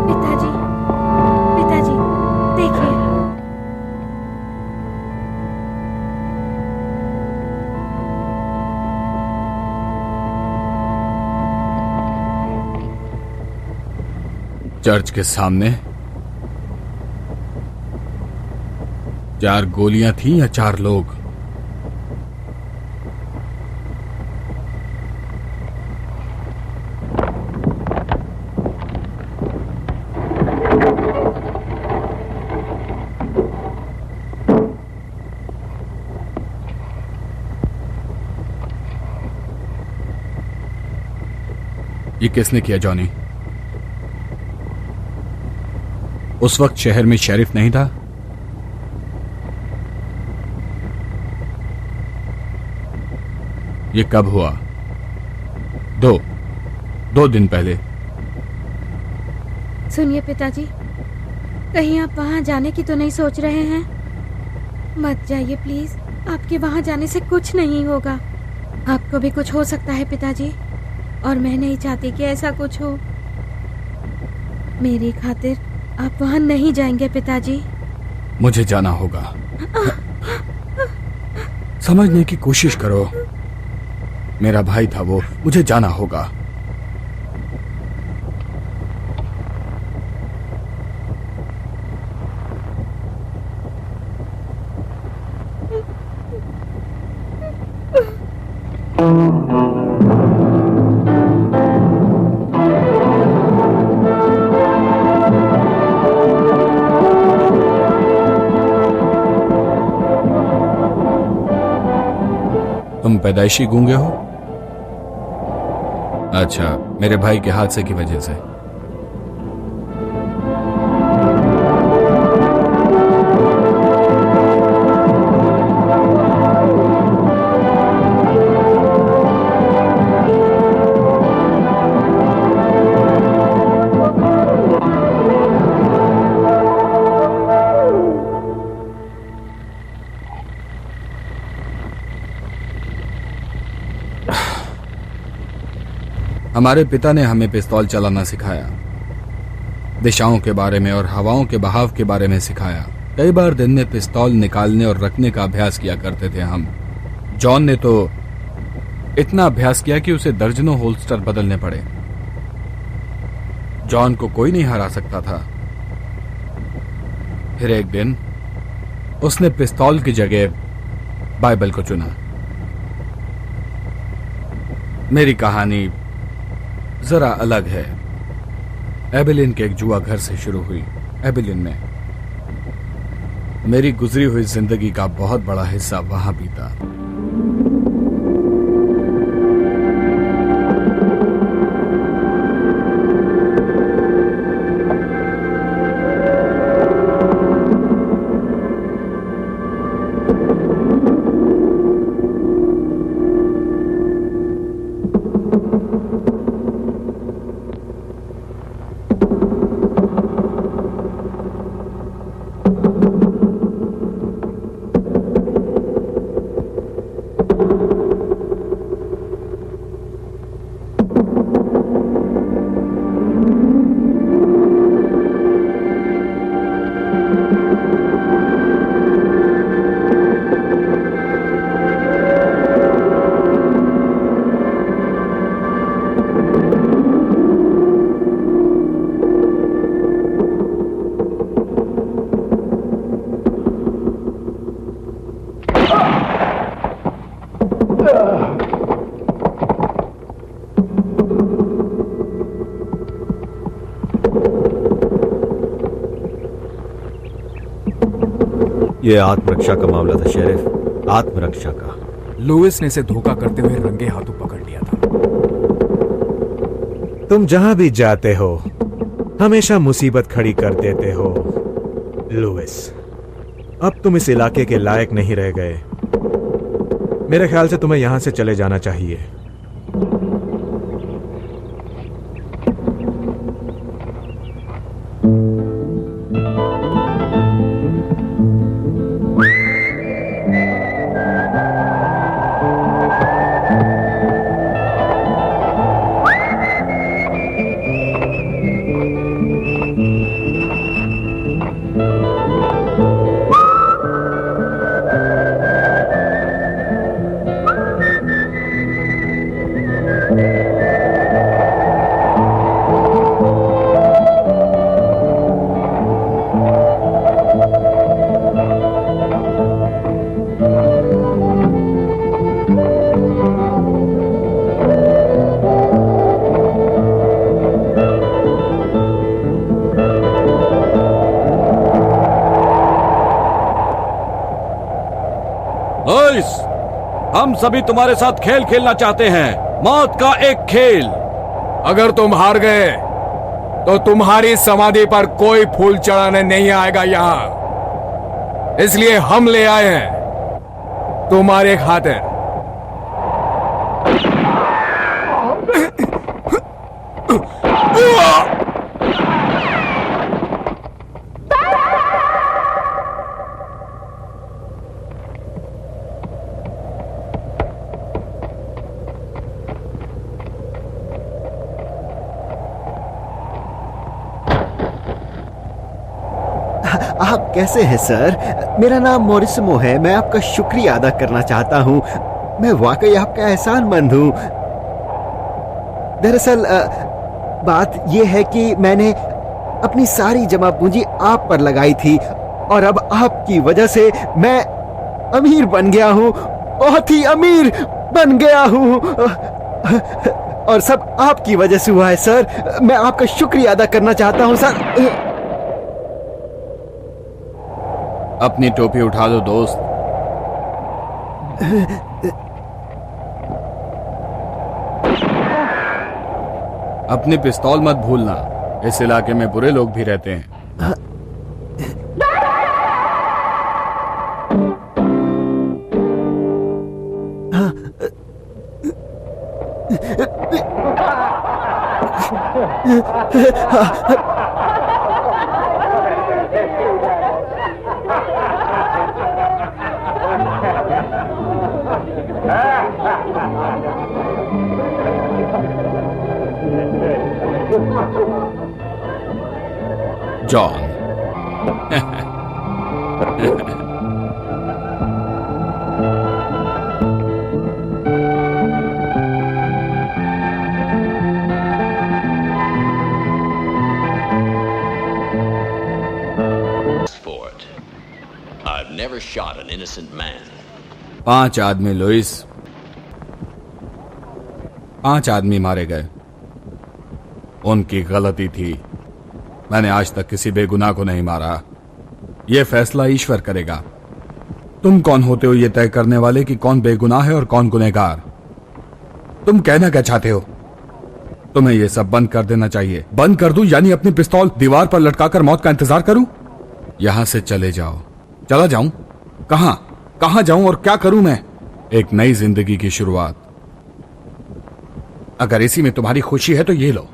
पिताजी, पिताजी, देखिए। चर्च के सामने 4 गोलियां थी या 4 लोग? ये किसने किया जॉनी? उस वक्त शहर में शेरिफ नहीं था? ये कब हुआ? 2 दिन पहले। सुनिए पिताजी, कहीं आप वहां जाने की तो नहीं सोच रहे हैं? मत जाइए प्लीज, आपके वहां जाने से कुछ नहीं होगा। आपको भी कुछ हो सकता है पिताजी, और मैं नहीं चाहती कि ऐसा कुछ हो। मेरी खातिर आप वहां नहीं जाएंगे पिताजी। मुझे जाना होगा। समझने की कोशिश करो, मेरा भाई था वो, मुझे जाना होगा। तुम पैदाइशी गूंगे हो? अच्छा, मेरे भाई के हादसे की वजह से। हमारे पिता ने हमें पिस्तौल चलाना सिखाया, दिशाओं के बारे में और हवाओं के बहाव के बारे में सिखाया। कई बार दिन में पिस्तौल निकालने और रखने का अभ्यास किया करते थे हम। जॉन ने तो इतना अभ्यास किया कि उसे दर्जनों होल्स्टर बदलने पड़े। जॉन को कोई नहीं हरा सकता था। फिर एक दिन उसने पिस्तौल की जगह बाइबल को चुना। मेरी कहानी जरा अलग है। एबिलिन के एक जुआ घर से शुरू हुई। एबिलिन में मेरी गुजरी हुई जिंदगी का बहुत बड़ा हिस्सा वहां बीता। ये आत्मरक्षा का मामला था शेरिफ, आत्मरक्षा का। लुइस ने इसे धोखा करते हुए रंगे हाथों पकड़ लिया था। तुम जहां भी जाते हो हमेशा मुसीबत खड़ी कर देते हो लुइस। अब तुम इस इलाके के लायक नहीं रह गए। मेरे ख्याल से तुम्हें यहां से चले जाना चाहिए। हम सभी तुम्हारे साथ खेल खेलना चाहते हैं, मौत का एक खेल। अगर तुम हार गए तो तुम्हारी समाधि पर कोई फूल चढ़ाने नहीं आएगा यहां। इसलिए हम ले आए हैं तुम्हारे खातिर। आप कैसे हैं सर? मेरा नाम मोरिस्मो है। मैं आपका शुक्रिया अदा करना चाहता हूँ। मैं वाकई आपका एहसानमंद हूँ। दरअसल बात यह है कि मैंने अपनी सारी जमा पूंजी आप पर लगाई थी और अब आपकी वजह से मैं अमीर बन गया हूँ, बहुत ही अमीर बन गया हूँ। और सब आपकी वजह से हुआ है सर। मैं आपका शुक्रिया अदा करना चाहता हूँ सर। अपनी टोपी उठा दो दोस्त। अपनी पिस्तौल मत भूलना, इस इलाके में बुरे लोग भी रहते हैं। John. I've never shot an innocent man. 5 आदमी लुइस, 5 आदमी मारे गए। उनकी गलती थी। मैंने आज तक किसी बेगुनाह को नहीं मारा। यह फैसला ईश्वर करेगा। तुम कौन होते हो ये तय करने वाले कि कौन बेगुनाह है और कौन गुनहगार? तुम कहना क्या चाहते हो? तुम्हें यह सब बंद कर देना चाहिए। बंद कर दूं यानी अपनी पिस्तौल दीवार पर लटकाकर मौत का इंतजार करूं? यहां से चले जाओ। चला जाऊं? कहां जाऊं और क्या करूं मैं? एक नई जिंदगी की शुरुआत। अगर इसी में तुम्हारी खुशी है तो ये लो।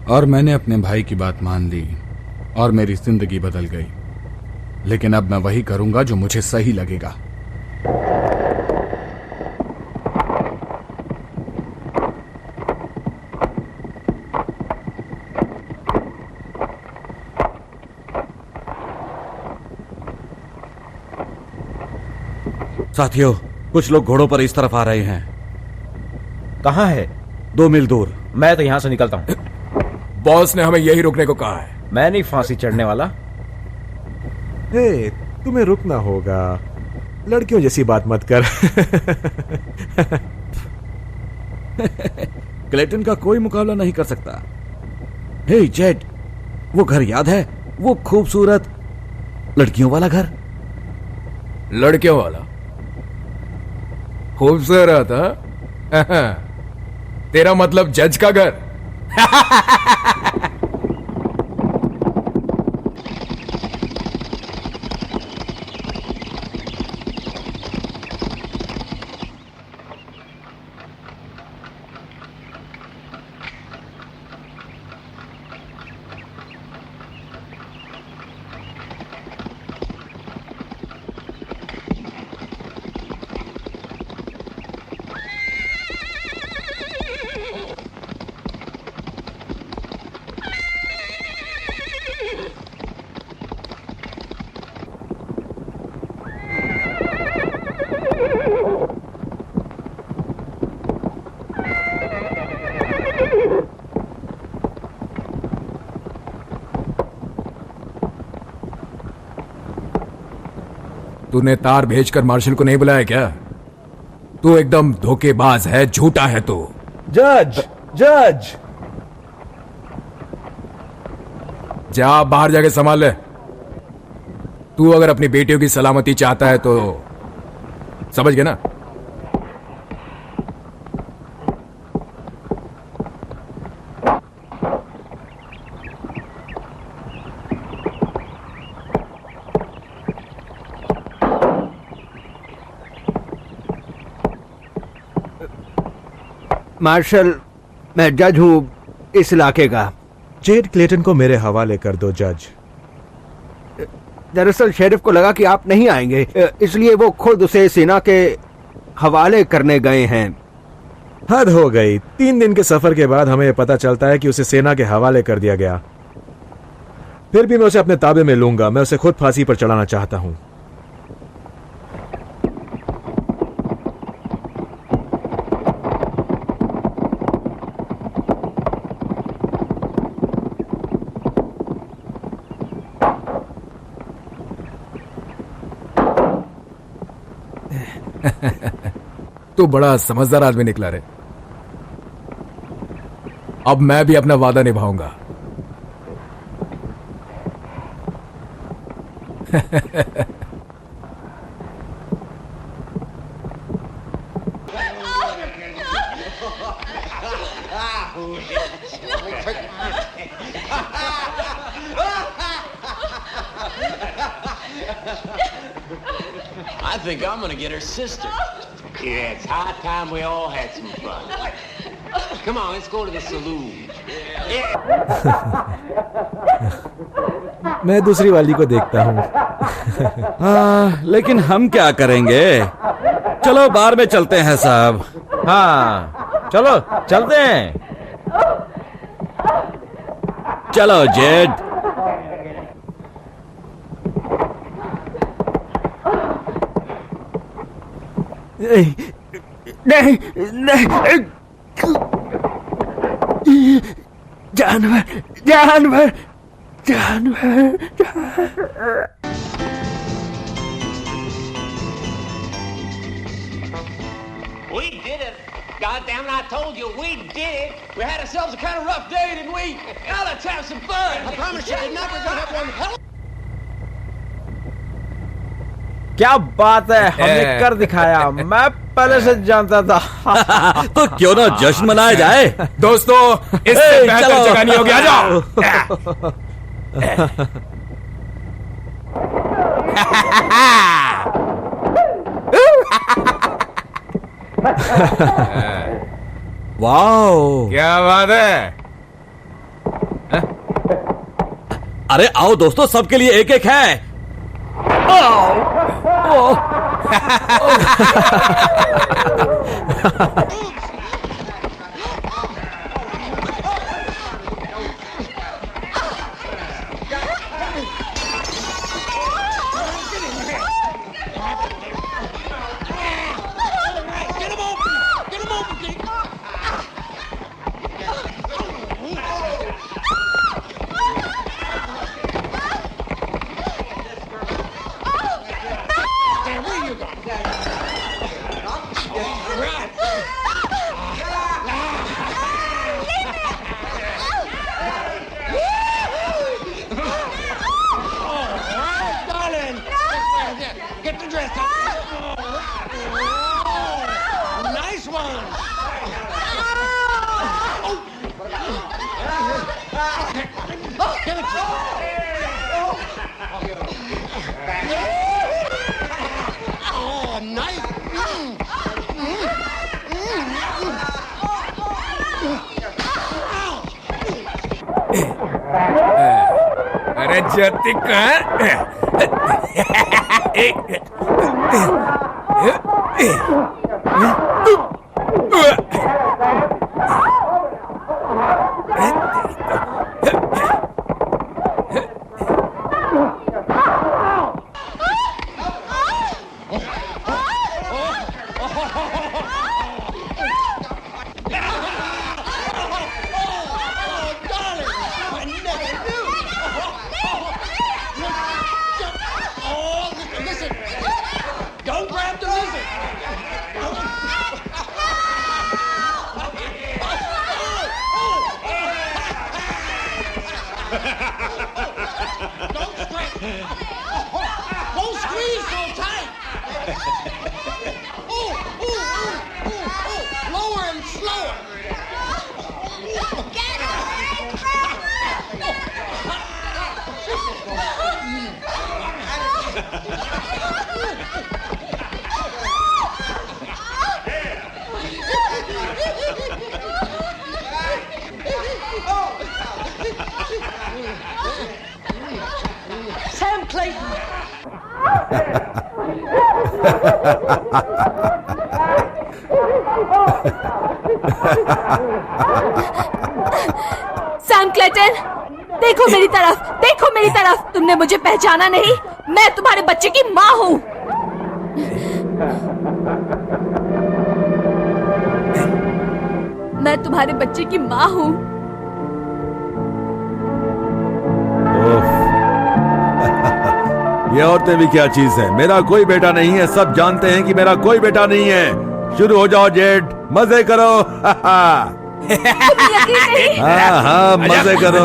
और मैंने अपने भाई की बात मान ली और मेरी जिंदगी बदल गई। लेकिन अब मैं वही करूंगा जो मुझे सही लगेगा। साथियों, कुछ लोग घोड़ों पर इस तरफ आ रहे हैं। कहाँ है? 2 मील दूर। मैं तो यहां से निकलता हूं। बॉस ने हमें यही रुकने को कहा है। मैं नहीं फांसी चढ़ने वाला। हे, तुम्हें रुकना होगा। लड़कियों जैसी बात मत कर। क्लेटन का कोई मुकाबला नहीं कर सकता। हे जेड, वो घर याद है? वो खूबसूरत लड़कियों वाला घर। लड़कियों वाला खूबसूरत? हाँ? तेरा मतलब जज का घर? तूने तार भेजकर मार्शल को नहीं बुलाया क्या? तू एकदम धोखेबाज है, झूठा है तू। जज, जज, जा बाहर जाके संभाल ले। तू अगर अपनी बेटियों की सलामती चाहता है तो समझ गया ना? मार्शल, मैं जज हूं इस इलाके का। जेड क्लेटन को मेरे हवाले कर दो जज। दरअसल शेरिफ को लगा कि आप नहीं आएंगे, इसलिए वो खुद उसे सेना के हवाले करने गए हैं। हद हो गई। 3 दिन के सफर के बाद हमें पता चलता है कि उसे सेना के हवाले कर दिया गया। फिर भी मैं उसे अपने ताबे में लूंगा। मैं उसे खुद फांसी पर चढ़ाना चाहता हूं। तू बड़ा समझदार आदमी निकला रे। अब मैं भी अपना वादा निभाऊंगा। I think I'm gonna get her sister. Yeah, it's high time we all had some fun. Come on, let's go to the saloon. मैं दूसरी वाली को देखता हूँ। हाँ, लेकिन हम क्या करेंगे? चलो बार में चलते हैं साहब। हाँ चलो चलते हैं। चलो जेड। नहीं नहीं, जानवर जानवर जानवर। We did it. God damn it, I told you, we did it. We had ourselves a kind of rough day, didn't we? Now let's have some fun. I promise you, tonight we're gonna have one hell. क्या बात है, हमने कर दिखाया। मैं पहले से जानता था। तो क्यों ना जश्न मनाया जाए? दोस्तों, इससे बेहतर जगह नहीं होगी। आ जाओ। वाओ, क्या बात है? अरे आओ दोस्तों, सबके लिए एक एक है। Get the dress up. Nice one. Give it to Oh, nice. अरे जतिक Don't grab the lizard. Don't stretch. Don't squeeze so tight. Lower and slower. Sam Clayton. Sam Clayton, देखो मेरी तरफ, देखो मेरी तरफ। तुमने मुझे पहचाना नहीं? मैं तुम्हारे बच्चे की माँ हूँ। मैं तुम्हारे बच्चे की माँ हूँ। ये औरतें भी क्या चीज है? मेरा कोई बेटा नहीं है, सब जानते हैं कि मेरा कोई बेटा नहीं है। शुरू हो जाओ जेड, मजे करो। हाँ हाँ मजे करो।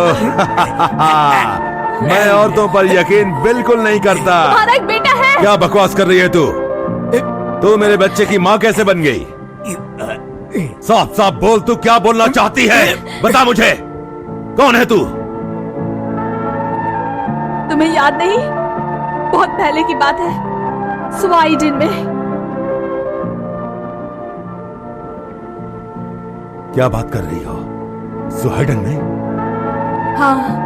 मैं औरतों पर यकीन बिल्कुल नहीं करता। तुम्हारा एक बेटा है। क्या बकवास कर रही है तू? तू मेरे बच्चे की माँ कैसे बन गई? साफ साफ बोल, तू क्या बोलना चाहती है? बता मुझे, कौन है तू? तुम्हें याद नहीं? बहुत पहले की बात है, स्वीडन में। क्या बात कर रही हो? स्वीडन में? हाँ।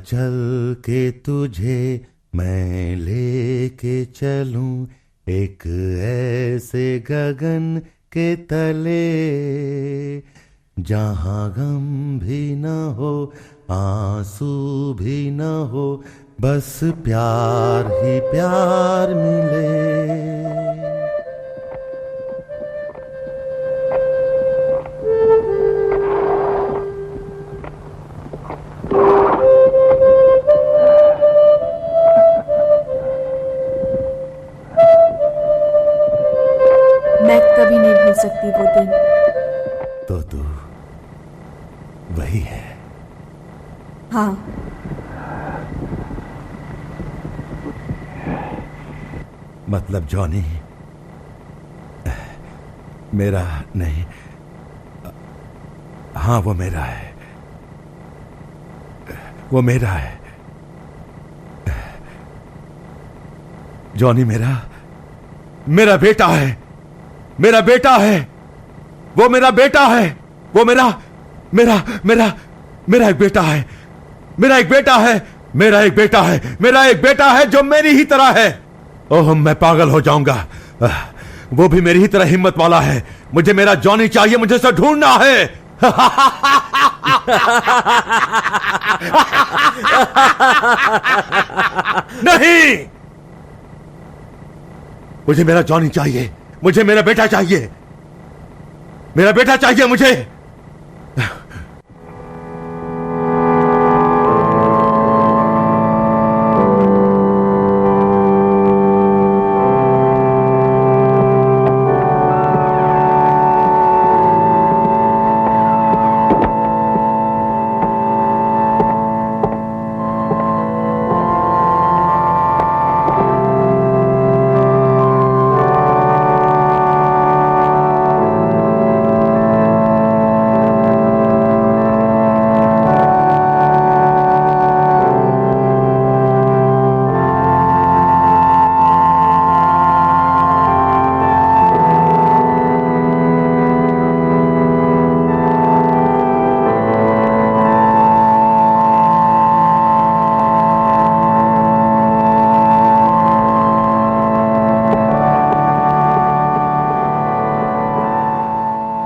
चल के तुझे मैं लेके चलूं एक ऐसे गगन के तले, जहां गम भी न हो आंसू भी न हो, बस प्यार ही प्यार मिले। मैं कभी नहीं भूल सकती वो दिन। तो तू वही है? हाँ। मतलब जॉनी मेरा नहीं? हाँ वो मेरा है, वो मेरा है। जॉनी मेरा बेटा है, मेरा बेटा है, वो मेरा बेटा है, वो मेरा एक बेटा है, मेरा एक बेटा है, मेरा एक बेटा है, मेरा एक बेटा है जो मेरी ही तरह है। ओह मैं पागल हो जाऊंगा। वो भी मेरी ही तरह हिम्मत वाला है। मुझे मेरा जॉनी चाहिए, मुझे उसे ढूंढना है। नहीं, मुझे मेरा जॉनी चाहिए, मुझे मेरा बेटा चाहिए, मेरा बेटा चाहिए मुझे।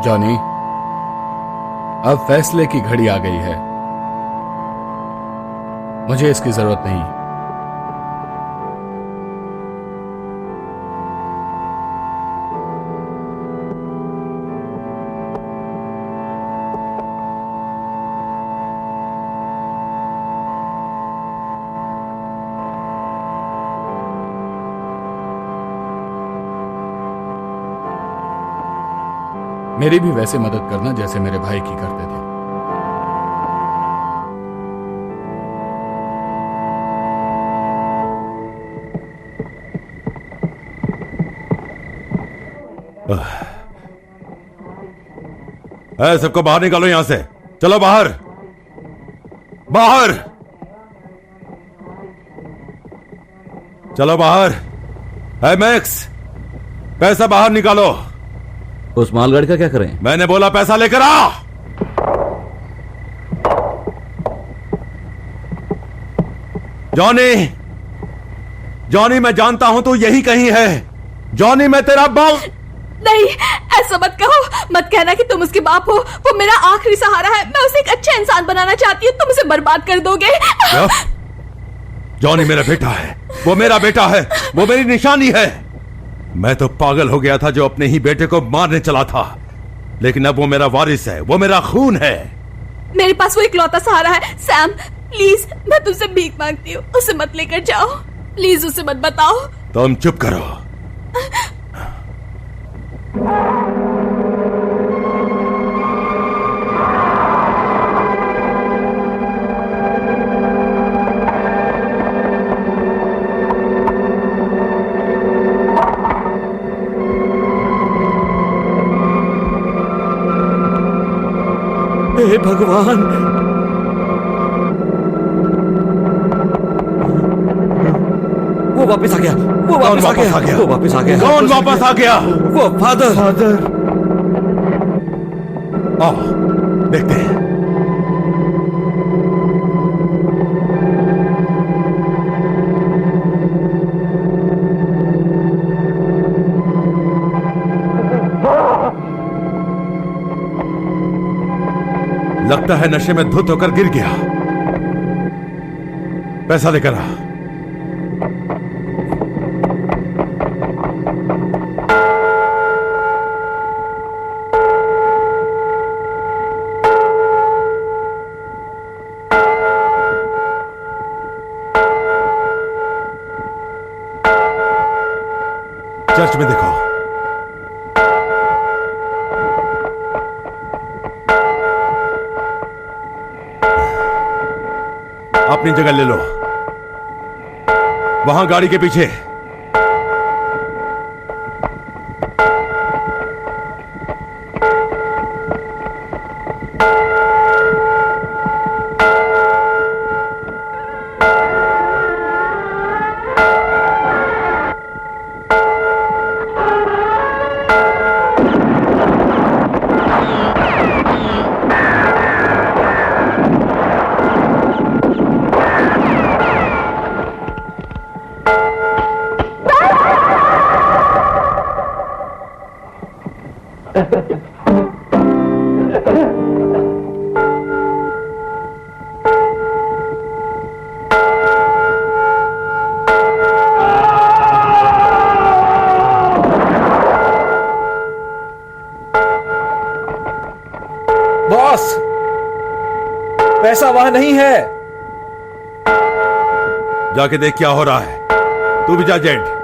जॉनी, अब फैसले की घड़ी आ गई है। मुझे इसकी जरूरत नहीं। मेरी भी वैसे मदद करना जैसे मेरे भाई की करते थे। है, सबको बाहर निकालो यहां से। चलो बाहर, बाहर चलो बाहर। है मैक्स, पैसा बाहर निकालो। उस मालगाड़ी का क्या करें? मैंने बोला पैसा लेकर आ। जॉनी, जॉनी मैं जानता हूं तू यही कहीं है। जॉनी मैं तेरा बाप। नहीं, ऐसा मत कहो। मत कहना कि तुम उसके बाप हो। वो मेरा आखिरी सहारा है। मैं उसे एक अच्छा इंसान बनाना चाहती हूँ। तुम उसे बर्बाद कर दोगे। क्या? जॉनी मेरा बेटा है, वो मेरा बेटा है, वो मेरी निशानी है। मैं तो पागल हो गया था जो अपने ही बेटे को मारने चला था, लेकिन अब वो मेरा वारिस है, वो मेरा खून है। मेरे पास वो इकलौता सहारा है। सैम प्लीज, मैं तुमसे भीख मांगती हूँ, उसे मत लेकर जाओ। प्लीज उसे मत बताओ। तुम चुप करो। हे भगवान, वो वापस आ गया। वो वापस आ गया। वो वापस आ गया। कौन वापस आ गया? वो फादर। आओ देखते हैं। लगता है नशे में धुत होकर गिर गया। पैसा लेकर आ। चर्च में देखो। अपनी जगह ले लो, वहां गाड़ी के पीछे। बॉस, पैसा वहां नहीं है। जाके देख क्या हो रहा है। तू भी जा जेड।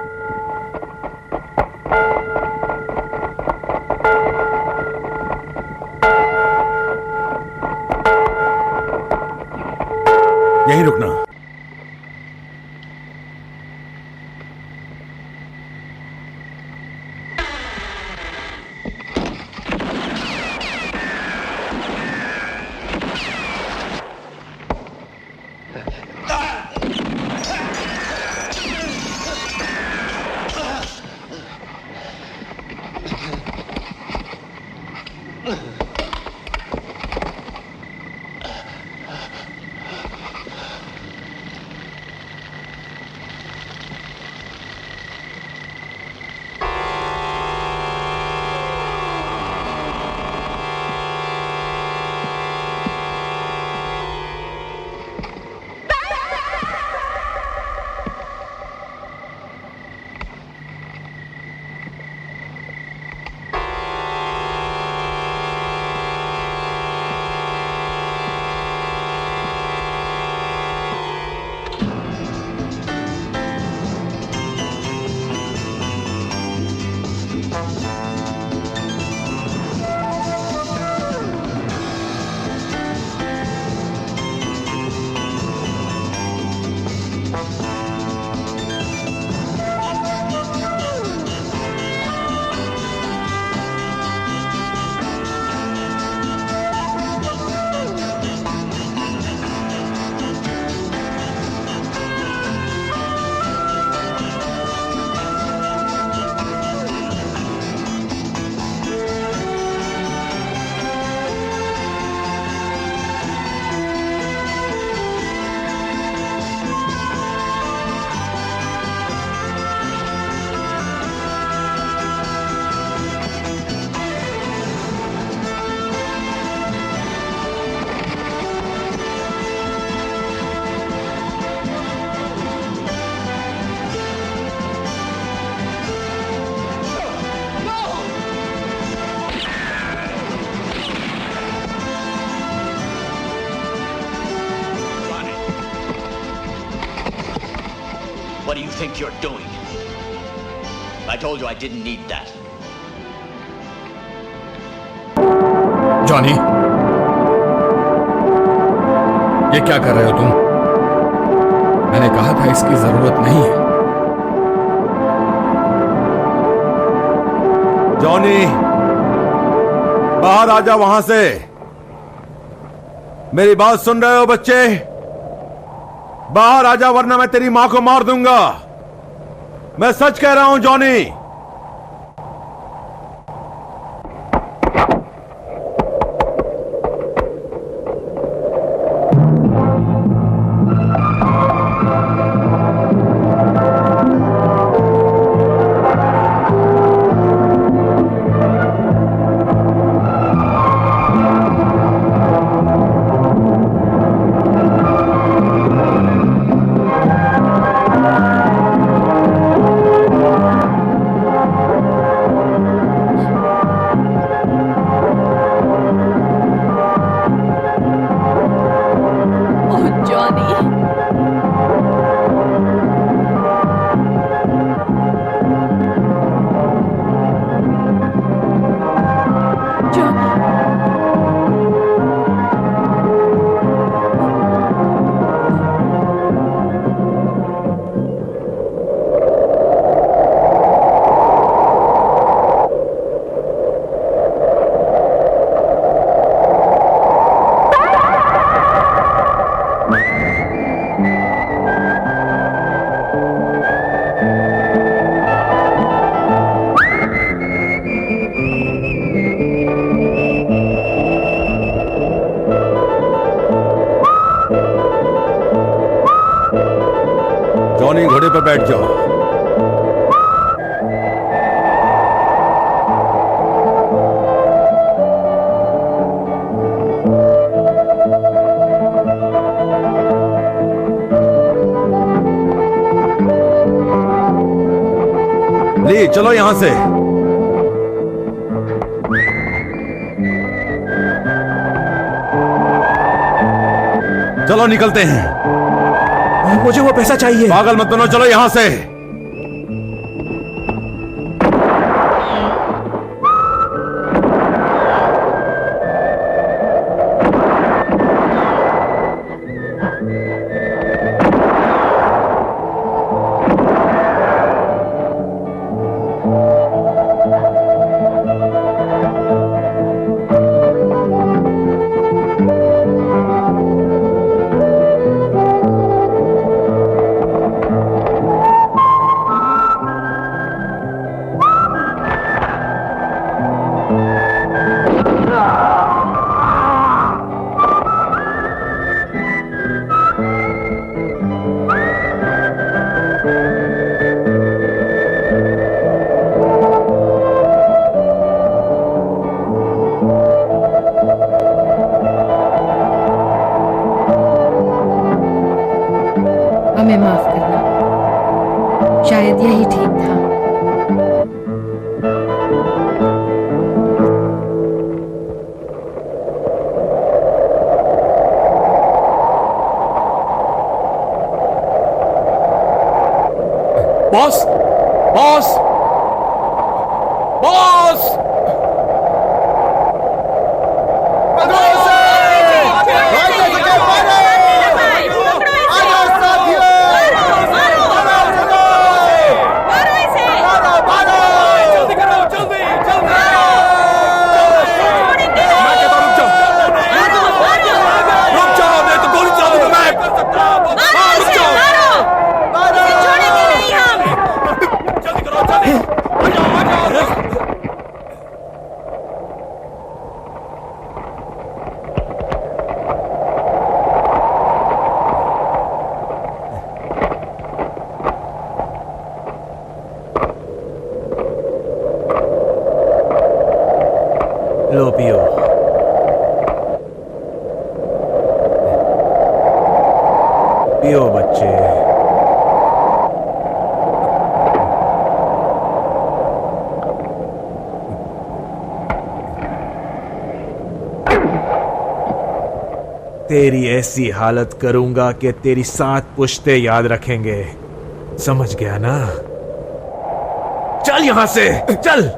यहीं रुकना। What do you think you're doing? I told you I didn't need that. Johnny, ये क्या कर रहे हो तुम? मैंने कहा था इसकी जरूरत नहीं है। जॉनी, बाहर आ जा वहां से। मेरी बात सुन रहे हो बच्चे? बाहर आ जा वरना मैं तेरी मां को मार दूंगा। मैं सच कह रहा हूं जॉनी। जॉनी, घोड़े पर बैठ जाओ। ली, चलो यहां से। चलो निकलते हैं। मुझे वो पैसा चाहिए। पागल मत बनो, चलो यहां से। हमें माफ करना, शायद यही ठीक था। Boss, boss, boss! लो पियो। पियो बच्चे। तेरी ऐसी हालत करूंगा कि तेरी 7 पुश्ते याद रखेंगे। समझ गया ना? चल यहां से, चल।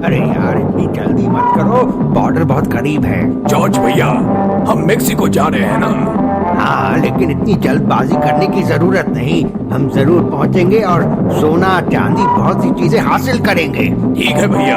अरे यार, इतनी जल्दी मत करो, बॉर्डर बहुत करीब है। जॉर्ज भैया, हम मेक्सिको जा रहे हैं ना? हाँ, लेकिन इतनी जल्दबाजी करने की जरूरत नहीं। हम जरूर पहुंचेंगे और सोना चांदी बहुत सी चीजें हासिल करेंगे। ठीक है भैया।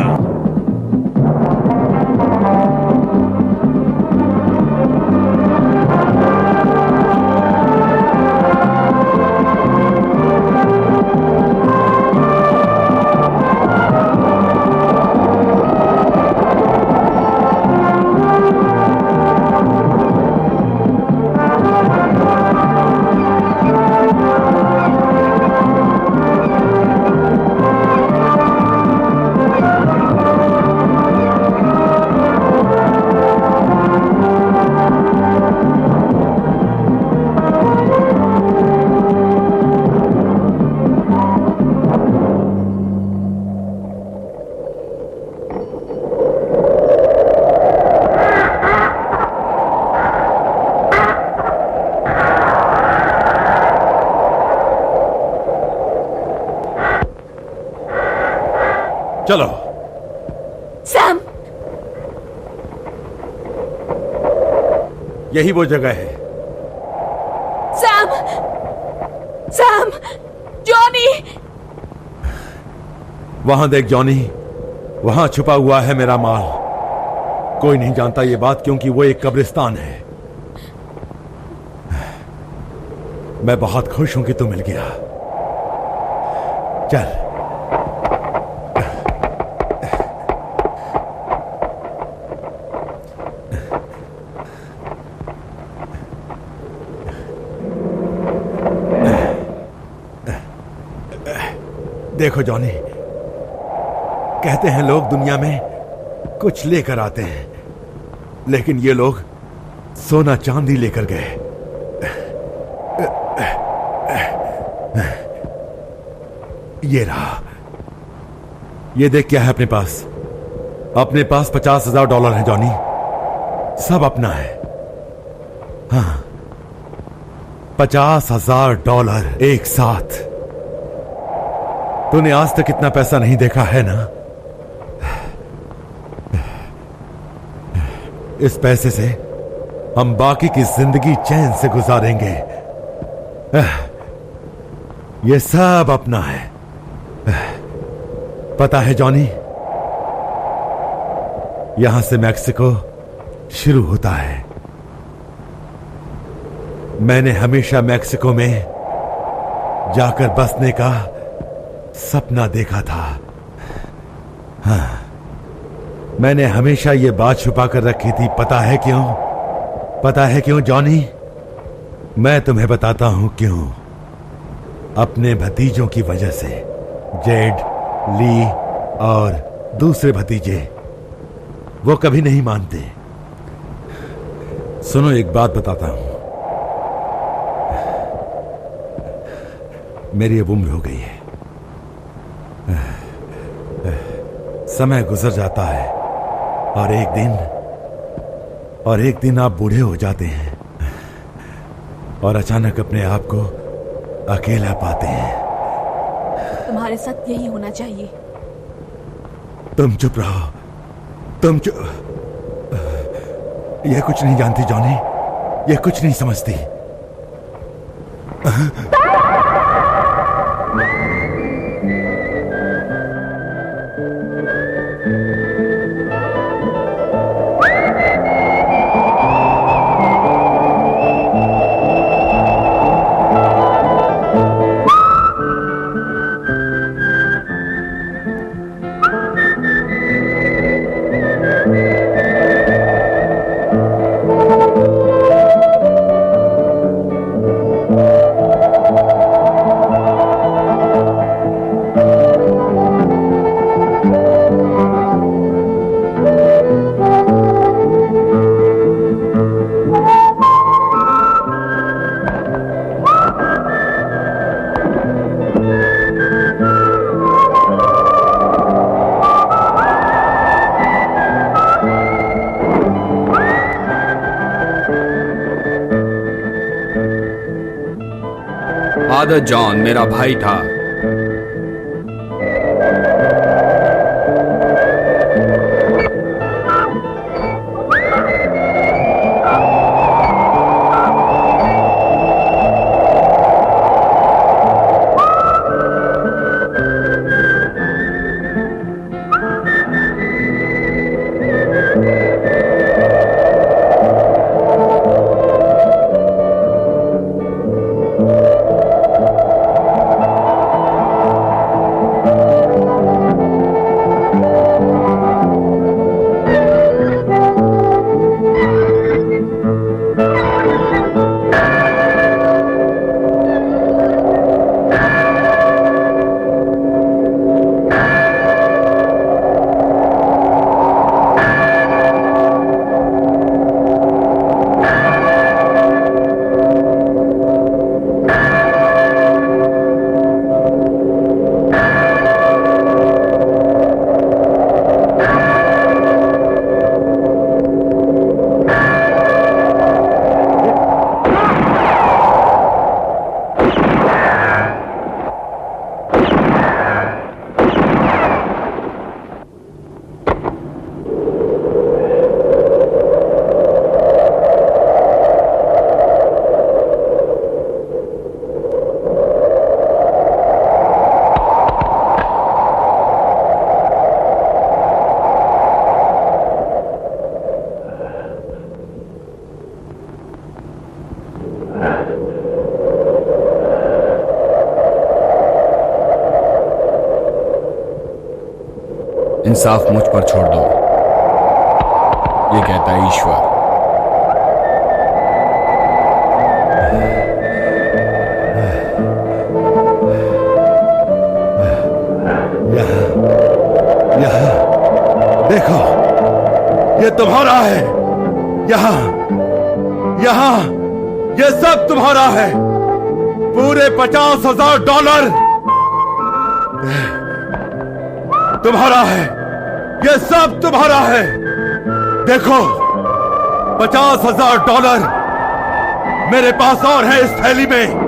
चलो। सैम, यही वो जगह है। Sam, Sam, Johnny. वहां देख जॉनी, वहां छुपा हुआ है मेरा माल। कोई नहीं जानता ये बात क्योंकि वो एक कब्रिस्तान है। मैं बहुत खुश हूं कि तू मिल गया। चल। देखो जॉनी, कहते हैं लोग दुनिया में कुछ लेकर आते हैं, लेकिन ये लोग सोना चांदी लेकर गए। ये रहा। ये देख क्या है अपने पास। अपने पास $50,000 है जॉनी। सब अपना है। हाँ, $50,000 एक साथ। तूने आज तक इतना पैसा नहीं देखा है ना? इस पैसे से हम बाकी की जिंदगी चैन से गुजारेंगे। ये सब अपना है। पता है जॉनी, यहां से मैक्सिको शुरू होता है। मैंने हमेशा मैक्सिको में जाकर बसने का सपना देखा था। हाँ, मैंने हमेशा ये बात छुपा कर रखी थी। पता है क्यों? पता है क्यों जॉनी? मैं तुम्हें बताता हूं क्यों। अपने भतीजों की वजह से। जेड, ली और दूसरे भतीजे, वो कभी नहीं मानते। सुनो, एक बात बताता हूं। मेरी अब उम्र हो गई है। समय गुजर जाता है और एक दिन आप बूढ़े हो जाते हैं और अचानक अपने आप को अकेला पाते हैं। तुम्हारे साथ यही होना चाहिए। तुम चुप रहो। तुम चुप। ये कुछ नहीं जानती जॉनी, ये कुछ नहीं समझती। फादर जॉन मेरा भाई था। इंसाफ मुझ पर छोड़ दो, ये कहता है ईश्वर। यहाँ देखो, ये तुम्हारा है। यहाँ ये सब तुम्हारा है। पूरे $50,000 तुम्हारा है। ये सब तुम्हारा है। देखो, $50,000 मेरे पास और है इस थैली में।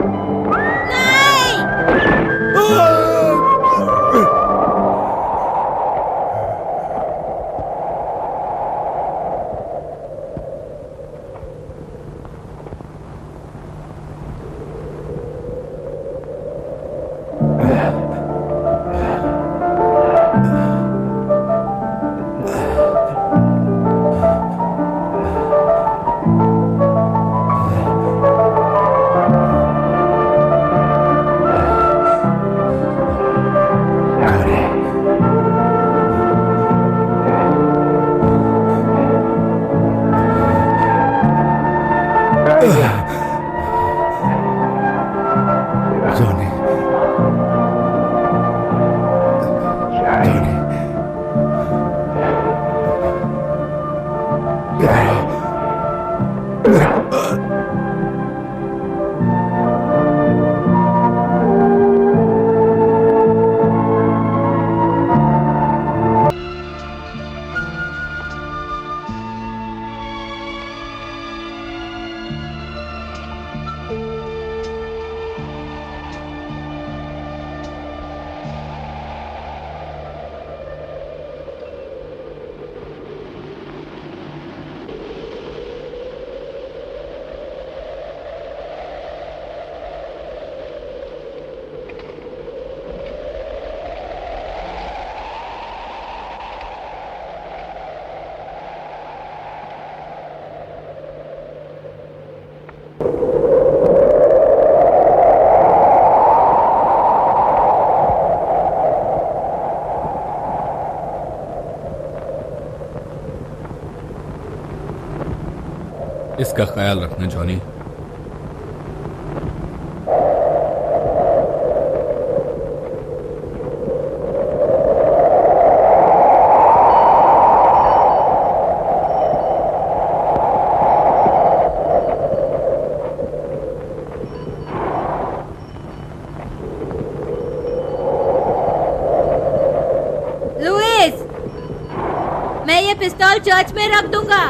इसका ख्याल रखना जॉनी। लुइस, मैं ये पिस्तौल चर्च में रख दूंगा।